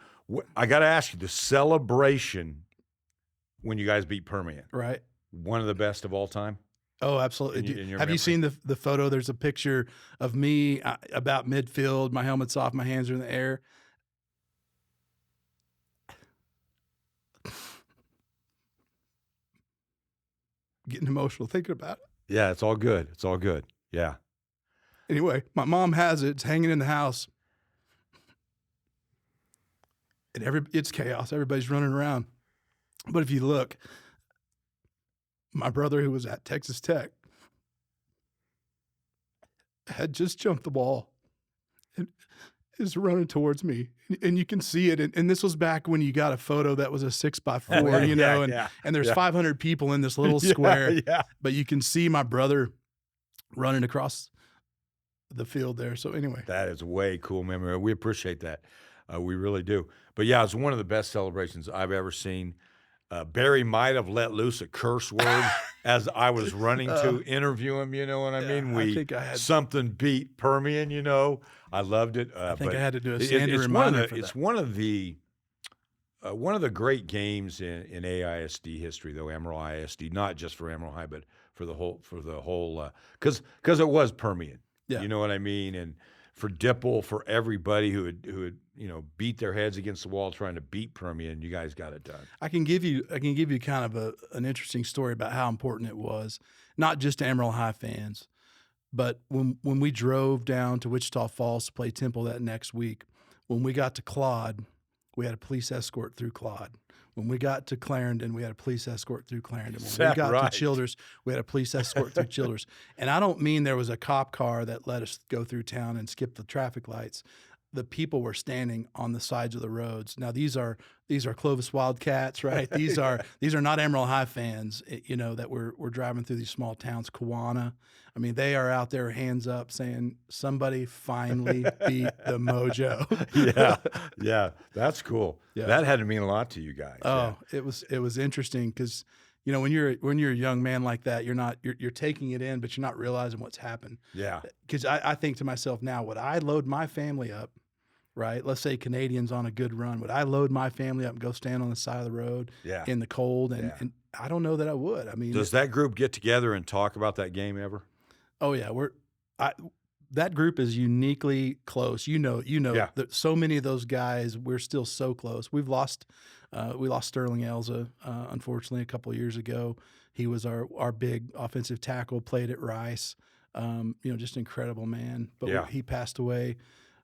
I got to ask you, the celebration when you guys beat Permian, Right. one of the best of all time? Oh, absolutely. In your Have memory? you seen the photo? There's a picture of me about midfield. My helmet's off. My hands are in the air. Getting emotional thinking about it. Yeah, it's all good. It's all good. Yeah. Anyway, my mom has it. It's hanging in the house. And it's chaos. Everybody's running around. But if you look, my brother, who was at Texas Tech, had just jumped the ball and is running towards me. And you can see it. And this was back when you got a photo that was a 6x4, you know, and there's 500 people in this little square. Yeah. But you can see my brother running across the field there. So anyway. That is a way cool memory. We appreciate that. We really do. But yeah, it's one of the best celebrations I've ever seen. Barry might have let loose a curse word as I was running to interview him. You know what I mean? I think I had something beat Permian. You know, I loved it. I think I had to do a standard reminder for that. It's one of the great games in AISD history, though. Amarillo ISD, not just for Amarillo High, but for the whole because it was Permian. Yeah. You know what I mean? And for Dipple, for everybody who had beat their heads against the wall trying to beat Permian, you guys got it done. I can give you kind of an interesting story about how important it was, not just to Amarillo High fans, but when we drove down to Wichita Falls to play Temple that next week, when we got to Claude, we had a police escort through Claude. When we got to Clarendon, we had a police escort through Clarendon. When we got to Childers, we had a police escort through Childers. And I don't mean there was a cop car that let us go through town and skip the traffic lights. The people were standing on the sides of the roads. Now these are Clovis Wildcats, right? These are not Amarillo High fans, you know, that we're driving through these small towns. Kiwana, I mean, they are out there, hands up, saying somebody finally beat the Mojo. yeah, that's cool. Yeah. That had to mean a lot to you guys. Oh, yeah. It was interesting because, you know, when you're a young man like that, you're taking it in, but you're not realizing what's happened. Yeah. Because I think to myself now, would I load my family up right? Let's say Canadians on a good run. Would I load my family up and go stand on the side of the road in the cold? And I don't know that I would. I mean, does that group get together and talk about that game ever? Oh yeah, that group is uniquely close. That so many of those guys, we're still so close. We lost Sterling Elza, unfortunately, a couple of years ago. He was our big offensive tackle, played at Rice. Just incredible man. But he passed away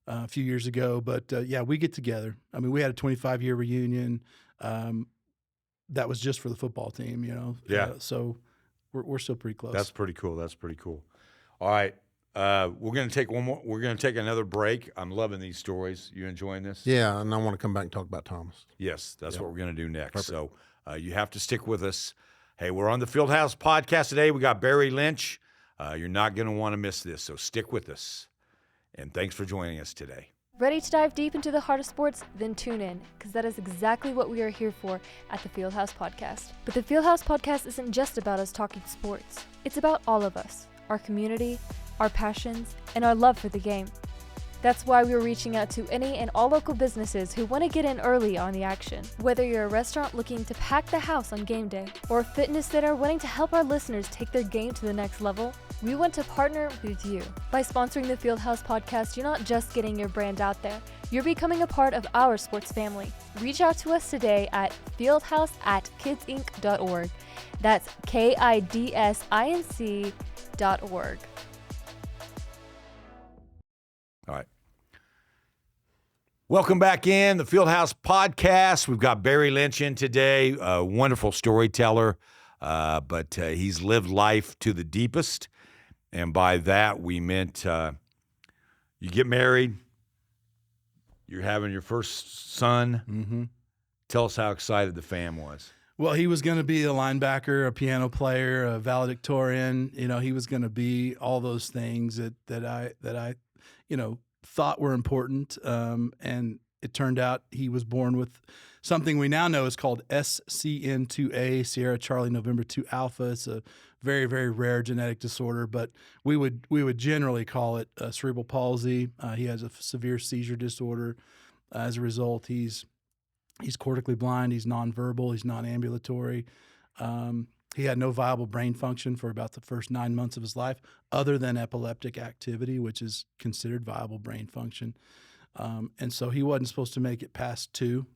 a few years ago. But we get together. I mean, we had a 25-year reunion. That was just for the football team. So we're still pretty close. That's pretty cool. All right. We're going to take one more. We're going to take another break. I'm loving these stories. You enjoying this? Yeah, and I want to come back and talk about Thomas. Yes, that's what we're going to do next. Perfect. So you have to stick with us. Hey, we're on the Fieldhouse Podcast today. We got Barry Lynch. You're not going to want to miss this, so stick with us. And thanks for joining us today. Ready to dive deep into the heart of sports? Then tune in, because that is exactly what we are here for at the Fieldhouse Podcast. But the Fieldhouse Podcast isn't just about us talking sports. It's about all of us, our community, our passions, and our love for the game. That's why we're reaching out to any and all local businesses who want to get in early on the action. Whether you're a restaurant looking to pack the house on game day, or a fitness center wanting to help our listeners take their game to the next level, we want to partner with you. By sponsoring the Fieldhouse Podcast, you're not just getting your brand out there, you're becoming a part of our sports family. Reach out to us today at fieldhouse@kidsinc.org. That's KIDSINC.org. All right. Welcome back in the Fieldhouse Podcast. We've got Barry Lynch in today, a wonderful storyteller, but he's lived life to the deepest. And by that, we meant you get married, you're having your first son. Mm-hmm. Tell us how excited the fam was. Well, he was going to be a linebacker, a piano player, a valedictorian. He was going to be all those things that I thought were important. And it turned out he was born with something we now know is called SCN2A, Sierra Charlie November 2 Alpha. It's a very, very rare genetic disorder, but we would generally call it cerebral palsy. He has a severe seizure disorder. As a result, he's cortically blind. He's nonverbal. He's non-ambulatory. He had no viable brain function for about the first 9 months of his life, other than epileptic activity, which is considered viable brain function. And so he wasn't supposed to make it past 2.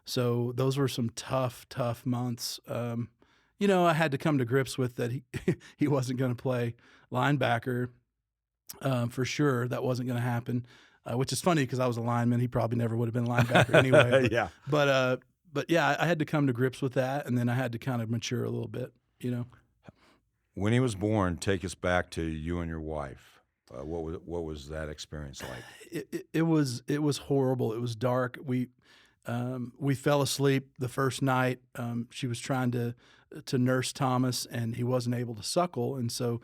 So those were some tough months. I had to come to grips with that he wasn't going to play linebacker for sure. That wasn't going to happen, which is funny because I was a lineman. He probably never would have been a linebacker anyway. Yeah. But yeah, I had to come to grips with that, and then I had to kind of mature a little bit. When he was born, take us back to you and your wife. What was that experience like? It was horrible. It was dark. We fell asleep the first night. She was trying to nurse Thomas, and he wasn't able to suckle, and so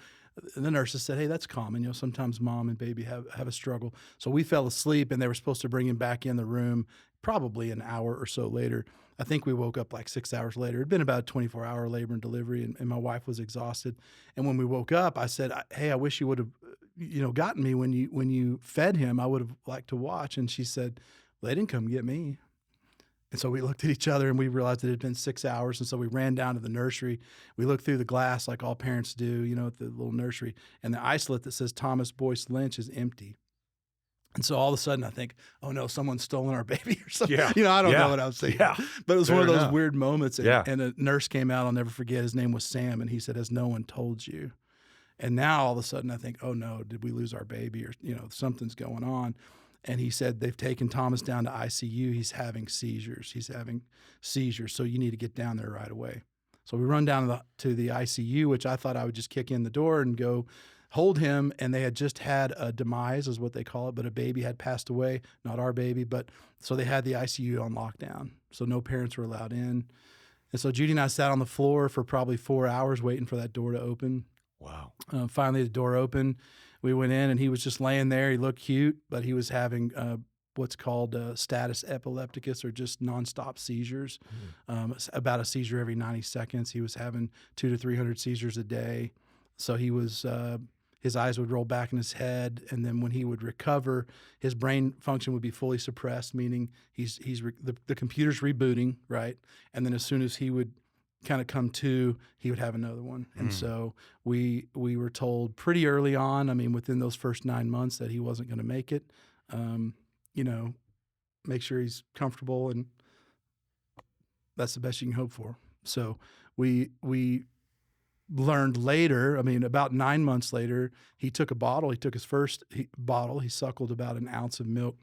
the nurses said, "Hey, that's common. Sometimes mom and baby have a struggle." So we fell asleep, and they were supposed to bring him back in the room probably an hour or so later. I think we woke up like 6 hours later. It'd been about a 24-hour labor and delivery, and my wife was exhausted. And when we woke up, I said, "Hey, I wish you would have, gotten me when you fed him. I would have liked to watch." And she said, "Well, they didn't come get me." And so we looked at each other and we realized it had been 6 hours. And so we ran down to the nursery. We looked through the glass like all parents do, at the little nursery. And the isolate that says Thomas Boyce Lynch is empty. And so all of a sudden I think, oh no, someone's stolen our baby or something. Yeah. I don't know what I was saying. Yeah. But it was Fair one of those enough. weird moments. And, Yeah. and a nurse came out, I'll never forget, his name was Sam. And he said, "Has no one told you?" And now all of a sudden I think, oh no, did we lose our baby? Or, something's going on. And he said, "They've taken Thomas down to ICU. He's having seizures. So you need to get down there right away." So we run down to the ICU, which I thought I would just kick in the door and go hold him. And they had just had a demise, is what they call it. But a baby had passed away, not our baby. But so they had the ICU on lockdown. So no parents were allowed in. And so Judy and I sat on the floor for probably 4 hours waiting for that door to open. Wow. Finally, the door opened. We went in, and he was just laying there. He looked cute, but he was having what's called status epilepticus, or just nonstop seizures. About a seizure every 90 seconds. He was having 200 to 300 seizures a day. So he was his eyes would roll back in his head, and then when he would recover, his brain function would be fully suppressed, meaning the computer's rebooting, right? And then as soon as he would kind of come to, he would have another one. And so we were told pretty early on, I mean, within those first 9 months, that he wasn't going to make it. You know, make sure he's comfortable, and that's the best you can hope for. So we learned later, I mean, about 9 months later, he took a bottle. He took his first bottle. He suckled about an ounce of milk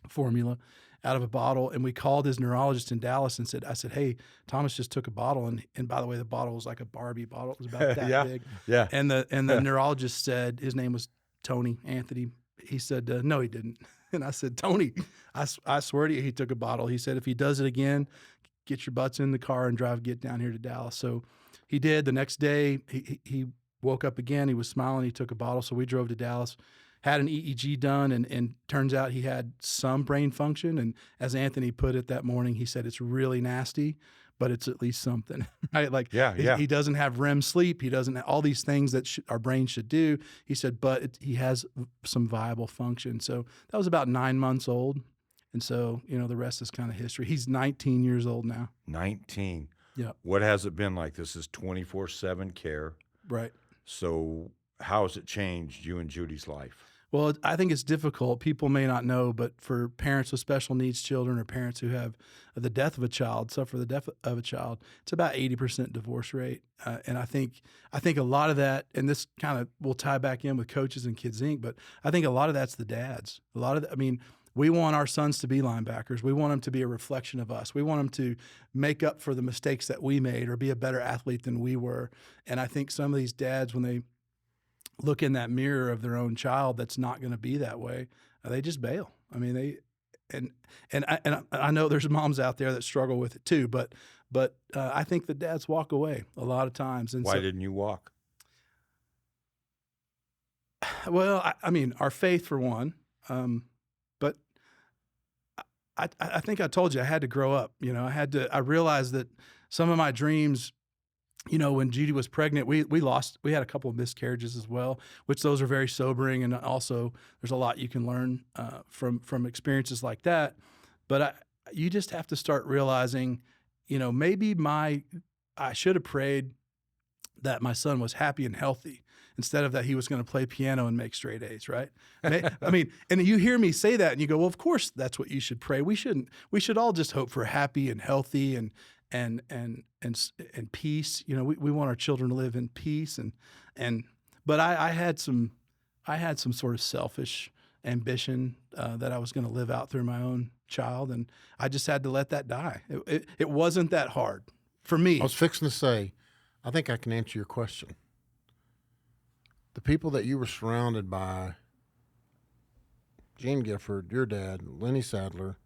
formula out of a bottle. And we called his neurologist in Dallas and I said, hey, Thomas just took a bottle. And by the way, the bottle was like a Barbie bottle. It was about that big. Yeah. And the neurologist said, his name was Tony Anthony. He said, no, he didn't. And I said, Tony, I swear to you, he took a bottle. He said, if he does it again, get your butts in the car and get down here to Dallas. So he did. The next day, he woke up again. He was smiling. He took a bottle. So we drove to Dallas, had an EEG done, and turns out he had some brain function. And as Anthony put it that morning, he said, it's really nasty, but it's at least something, right? Like, he doesn't have REM sleep. He doesn't have all these things that our brain should do. He said, but he has some viable function. So that was about 9 months old. And so, you know, the rest is kind of history. He's 19 years old now. 19. Yeah. What has it been like? This is 24/7 care. Right. So how has it changed you and Judy's life? Well, I think it's difficult. People may not know, but for parents with special needs children, or parents who have the death of a child, suffer the death of a child, it's about 80% divorce rate. And I think a lot of that, and this kind of will tie back in with Coaches and Kids Inc., but I think a lot of that's the dads. We want our sons to be linebackers. We want them to be a reflection of us. We want them to make up for the mistakes that we made or be a better athlete than we were. And I think some of these dads, when they look in that mirror of their own child that's not going to be that way, they just bail. I mean, I know there's moms out there that struggle with it too, but I think the dads walk away a lot of times. And why didn't you walk? Well, I mean, our faith for one. But I think I told you I had to grow up. You know, I realized that some of my dreams, you know, when Judy was pregnant, we had a couple of miscarriages as well, which those are very sobering. And also there's a lot you can learn from experiences like that. But you just have to start realizing, you know, maybe I should have prayed that my son was happy and healthy, instead of that he was going to play piano and make straight A's, right? I mean, and you hear me say that and you go, well, of course that's what you should pray. We should all just hope for happy and healthy and peace. You know, we want our children to live in peace but I had some sort of selfish ambition that I was going to live out through my own child, and I just had to let that die. It wasn't that hard for me. I was fixing to say, I think I can answer your question. The people that you were surrounded by, Gene Gifford, your dad, Lenny Sadler,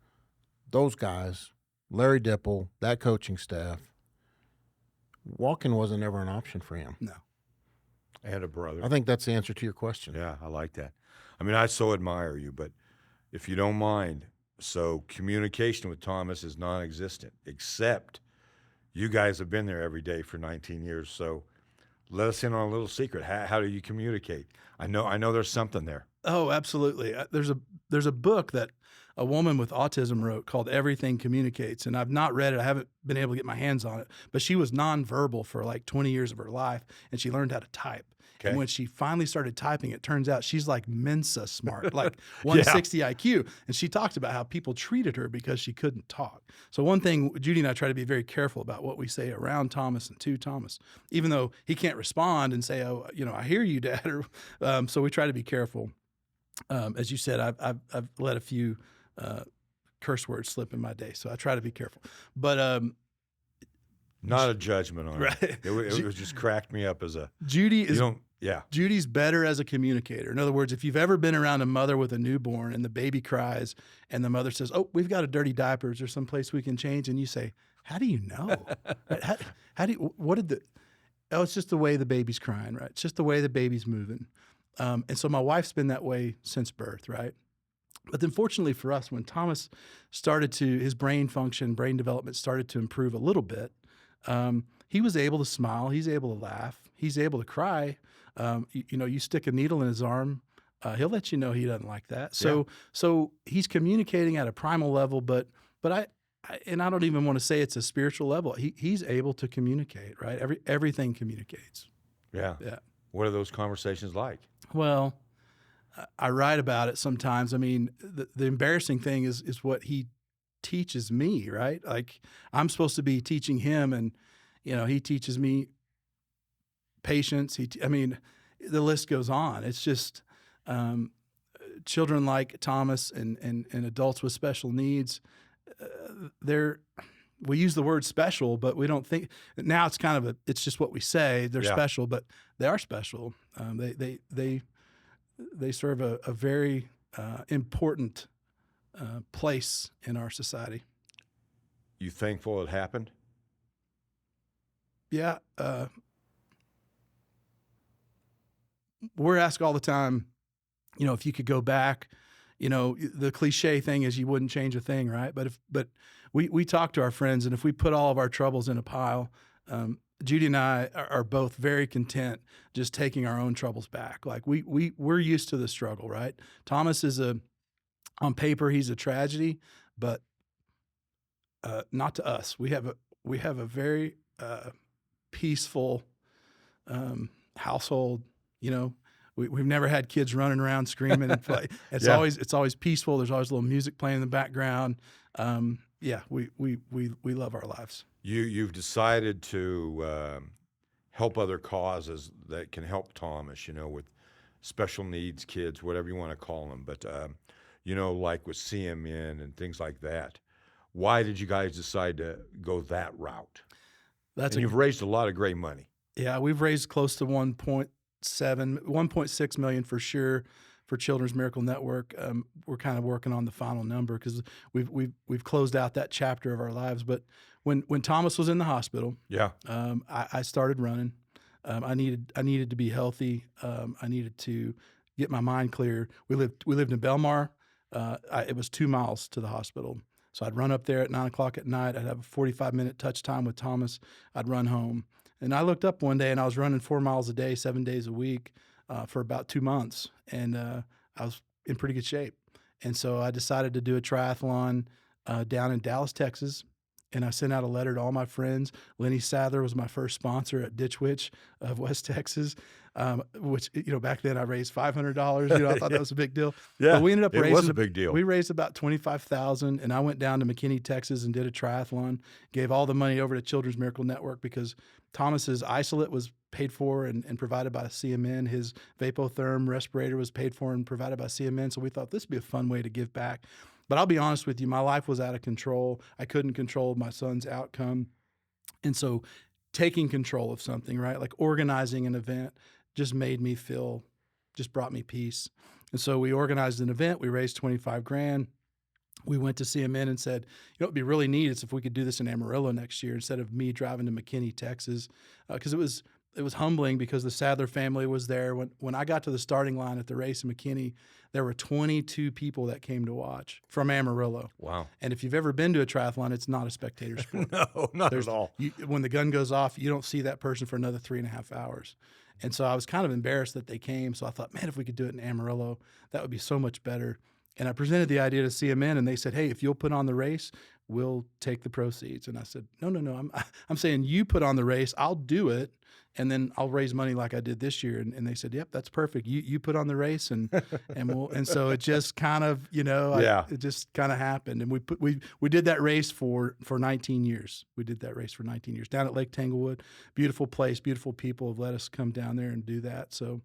those guys, Larry Dipple, that coaching staff, walking wasn't ever an option for him. No. I had a brother. I think that's the answer to your question. Yeah, I like that. I mean, I so admire you, but if you don't mind, so communication with Thomas is non-existent, except you guys have been there every day for 19 years, so let us in on a little secret. How do you communicate? I know there's something there. Oh, absolutely. There's a book that a woman with autism wrote called Everything Communicates, and I've not read it. I haven't been able to get my hands on it, but she was nonverbal for like 20 years of her life, and she learned how to type. Okay. And when she finally started typing, it turns out she's like Mensa smart, like 160 IQ. And she talked about how people treated her because she couldn't talk. So one thing, Judy and I try to be very careful about what we say around Thomas and to Thomas, even though he can't respond and say, oh, you know, I hear you, Dad. So we try to be careful. As you said, I've let a few curse words slip in my day, so I try to be careful. But not a judgment on right. it. It just cracked me up as a Judy's better as a communicator. In other words, if you've ever been around a mother with a newborn and the baby cries and the mother says, "Oh, we've got a dirty diaper. Is there some place we can change?" and you say, "How do you know? Oh, it's just the way the baby's crying, right? It's just the way the baby's moving." And so my wife's been that way since birth, right? But then fortunately for us, when Thomas his brain function, brain development started to improve a little bit, he was able to smile. He's able to laugh. He's able to cry. You stick a needle in his arm, he'll let you know he doesn't like that. So he's communicating at a primal level, but I don't even want to say it's a spiritual level. He's able to communicate, right? Everything communicates. Yeah. What are those conversations like? Well, I write about it sometimes. I mean, the embarrassing thing is what he teaches me, right? Like I'm supposed to be teaching him, and he teaches me patience. The list goes on. It's just children like Thomas and adults with special needs. We use the word special, but we don't think now it's kind of it's just what we say. They're special, but they are special. They serve a very important place in our society. You thankful it happened? Yeah. We're asked all the time, if you could go back, the cliche thing is you wouldn't change a thing, right? But we talk to our friends, and if we put all of our troubles in a pile, Judy and I are both very content just taking our own troubles back. Like we're used to the struggle, right? Thomas is on paper, he's a tragedy, but not to us. We have a very peaceful household. We've never had kids running around screaming and play. It's always peaceful. There's always a little music playing in the background. We love our lives. You've decided to help other causes that can help Thomas, with special needs kids, whatever you want to call them. But, like with CMN and things like that. Why did you guys decide to go that route? You've raised a lot of great money. Yeah, we've raised close to 1.6 million for sure for Children's Miracle Network. We're kind of working on the final number because we've closed out that chapter of our lives. But when Thomas was in the hospital, I started running. I needed to be healthy. I needed to get my mind clear. We lived in Belmar. It was 2 miles to the hospital. So I'd run up there at 9 o'clock at night. I'd have a 45-minute touch time with Thomas. I'd run home. And I looked up one day, and I was running 4 miles a day, 7 days a week for about 2 months. And I was in pretty good shape. And so I decided to do a triathlon down in Dallas, Texas. And I sent out a letter to all my friends. Lenny Sadler was my first sponsor at Ditch Witch of West Texas, which, back then I raised $500. I thought that was a big deal. Yeah, but we ended up it was a big deal. We raised about $25,000, and I went down to McKinney, Texas, and did a triathlon. Gave all the money over to Children's Miracle Network because Thomas's isolate was paid for and provided by CMN. His Vapotherm respirator was paid for and provided by CMN. So we thought this would be a fun way to give back. But I'll be honest with you, my life was out of control. I couldn't control my son's outcome. And so taking control of something, right, like organizing an event just brought me peace. And so we organized an event. We raised $25,000. We went to CMN and said, it'd be really neat is if we could do this in Amarillo next year instead of me driving to McKinney, Texas, because it was humbling because the Sadler family was there. When I got to the starting line at the race in McKinney, there were 22 people that came to watch from Amarillo. Wow. And if you've ever been to a triathlon, it's not a spectator sport. No, not at all. When the gun goes off, you don't see that person for another 3.5 hours. And so I was kind of embarrassed that they came. So I thought, man, if we could do it in Amarillo, that would be so much better. And I presented the idea to CMN, and they said, hey, if you'll put on the race, we'll take the proceeds. And I said, no, I'm saying you put on the race, I'll do it, and then I'll raise money like I did this year. And they said, yep, that's perfect. You put on the race, and so it just kind of, it just kind of happened. And we did that race for 19 years. We did that race for 19 years down at Lake Tanglewood. Beautiful place, beautiful people have let us come down there and do that. So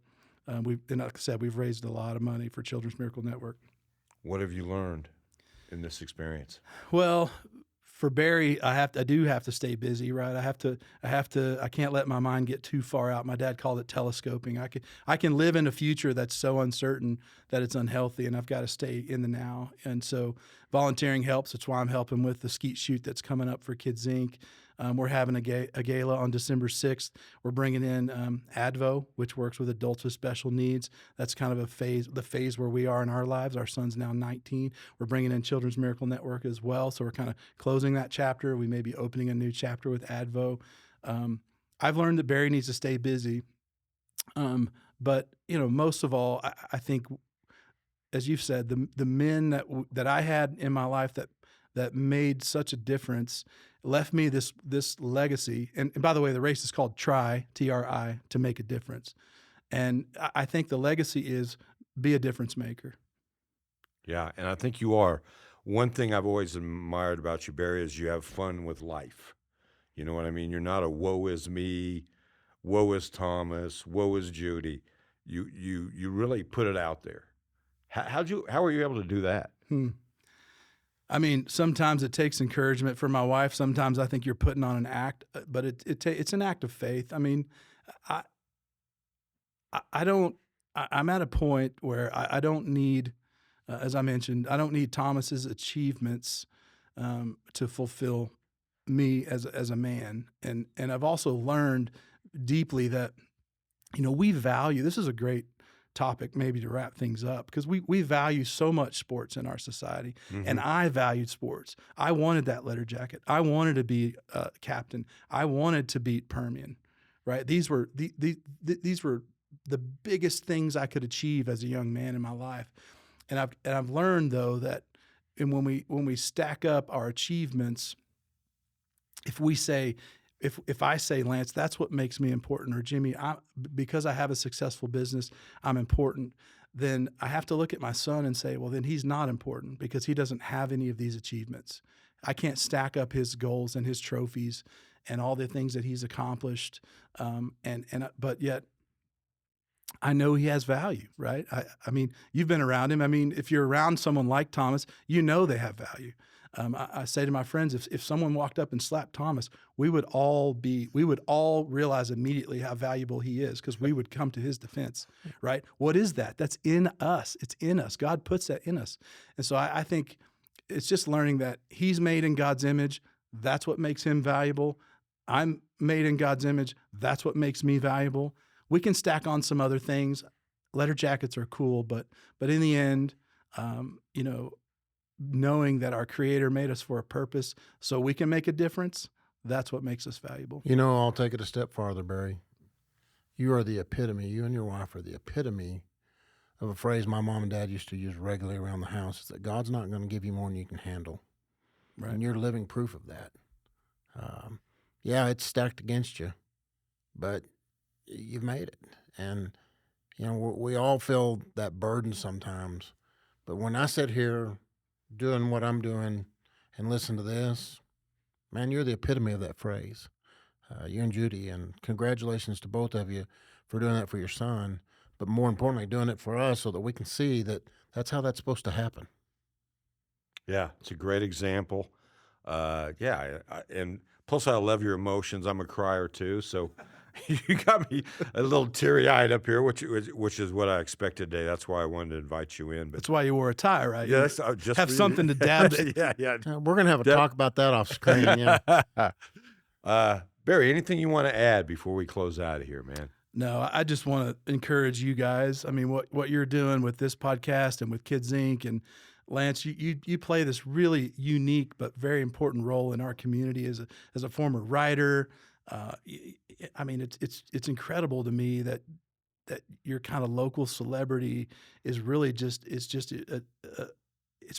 and like I said, we've raised a lot of money for Children's Miracle Network. What have you learned in this experience? Well, for Barry, I do have to stay busy, right? I can't let my mind get too far out. My dad called it telescoping. I can live in a future that's so uncertain that it's unhealthy, and I've got to stay in the now. And so volunteering helps. That's why I'm helping with the skeet shoot that's coming up for Kids Inc. We're having a gala on December 6th. We're bringing in ADVO, which works with adults with special needs. That's kind of the phase where we are in our lives. Our son's now 19. We're bringing in Children's Miracle Network as well. So we're kind of closing that chapter. We may be opening a new chapter with ADVO. I've learned that Barry needs to stay busy. But most of all, I think, as you've said, the men that I had in my life that made such a difference left me this legacy. And by the way, the race is called TRI, to make a difference. And I think the legacy is be a difference maker. Yeah, and I think you are. One thing I've always admired about you, Barry, is you have fun with life. You know what I mean? You're not a woe is me, woe is Thomas, woe is Judy. You really put it out there. How were you able to do that? I mean, sometimes it takes encouragement from my wife. Sometimes I think you're putting on an act, but it's an act of faith. I mean, I'm at a point where I don't need, as I mentioned, I don't need Thomas's achievements to fulfill me as a man. And I've also learned deeply that, we value, this is a great topic maybe to wrap things up, because we value so much sports in our society. And I valued sports. I wanted that letter jacket. I wanted to be a captain. I wanted to beat Permian, right? These were these were the biggest things I could achieve as a young man in my life. And I've learned, though, that when we stack up our achievements, if I say, Lance, that's what makes me important, or Jimmy, because I have a successful business, I'm important, then I have to look at my son and say, well, then he's not important because he doesn't have any of these achievements. I can't stack up his goals and his trophies and all the things that he's accomplished. But yet I know he has value, right? I mean, you've been around him. I mean, if you're around someone like Thomas, they have value. I say to my friends, if someone walked up and slapped Thomas, we would all realize immediately how valuable he is, because we would come to his defense, right? What is that? That's in us. It's in us. God puts that in us. And so I think it's just learning that he's made in God's image. That's what makes him valuable. I'm made in God's image. That's what makes me valuable. We can stack on some other things. Letter jackets are cool, but in the end, knowing that our Creator made us for a purpose so we can make a difference, that's what makes us valuable. I'll take it a step farther, Barry. You are the epitome, you and your wife are the epitome of a phrase my mom and dad used to use regularly around the house, is that God's not going to give you more than you can handle. Right. And you're living proof of that. Yeah, it's stacked against you, but you've made it. And, we all feel that burden sometimes. But when I sit here doing what I'm doing and listen to this, man, you're the epitome of that phrase. You and Judy, and congratulations to both of you for doing that for your son, but more importantly, doing it for us so that we can see that that's how that's supposed to happen. Yeah, it's a great example. And plus I love your emotions. I'm a crier too, so you got me a little teary-eyed up here, which is what I expected today. That's why I wanted to invite you in. But that's why you wore a tie, right? Yes, just have something to dab it. Yeah. We're gonna have a talk about that off screen. Yeah. Barry, anything you want to add before we close out of here, man? No, I just want to encourage you guys. I mean, what you're doing with this podcast and with Kids Inc. and Lance, you play this really unique but very important role in our community as a former writer. I mean, it's incredible to me that your kind of local celebrity is really it's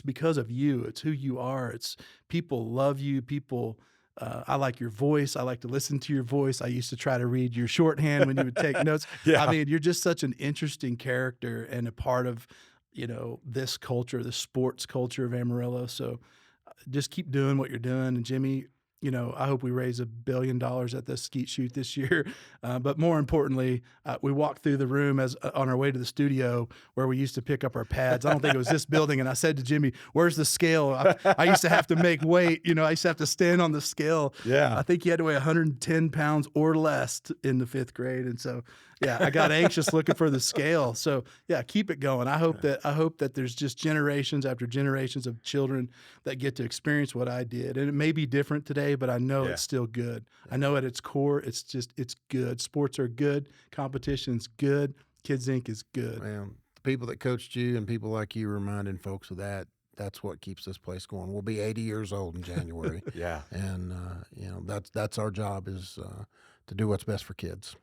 because of you. It's who you are. It's people love you. People, I like your voice. I like to listen to your voice. I used to try to read your shorthand when you would take notes. Yeah. I mean, you're just such an interesting character and a part of, this culture, the sports culture of Amarillo. So just keep doing what you're doing. And Jimmy, I hope we raise $1 billion at the skeet shoot this year. But more importantly, we walked through the room on our way to the studio where we used to pick up our pads. I don't think it was this building. And I said to Jimmy, "Where's the scale?" I used to have to make weight. I used to have to stand on the scale. Yeah. I think you had to weigh 110 pounds or less in the 5th grade. And so, yeah, I got anxious looking for the scale. So, yeah, keep it going. I hope that there's just generations after generations of children that get to experience what I did. And it may be different today, but I know it's still good. I know at its core, it's good. Sports are good. Competition's good. Kids Inc. is good. Well, the people that coached you and people like you reminding folks of that, that's what keeps this place going. We'll be 80 years old in January. Yeah. And, that's our job is to do what's best for kids.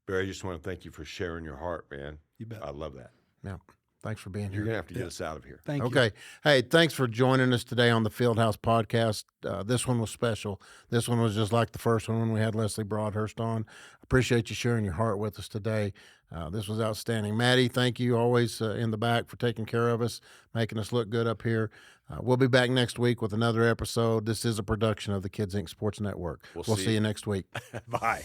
Barry, I just want to thank you for sharing your heart, man. You bet. I love that. Yeah. Thanks for being You're here. going to have to get us out of here. Thank you. Okay. Hey, thanks for joining us today on the Fieldhouse Podcast. This one was special. This one was just like the first one when we had Leslie Broadhurst on. Appreciate you sharing your heart with us today. This was outstanding. Maddie, thank you always in the back for taking care of us, making us look good up here. We'll be back next week with another episode. This is a production of the Kids Inc. Sports Network. We'll see you next week. Bye.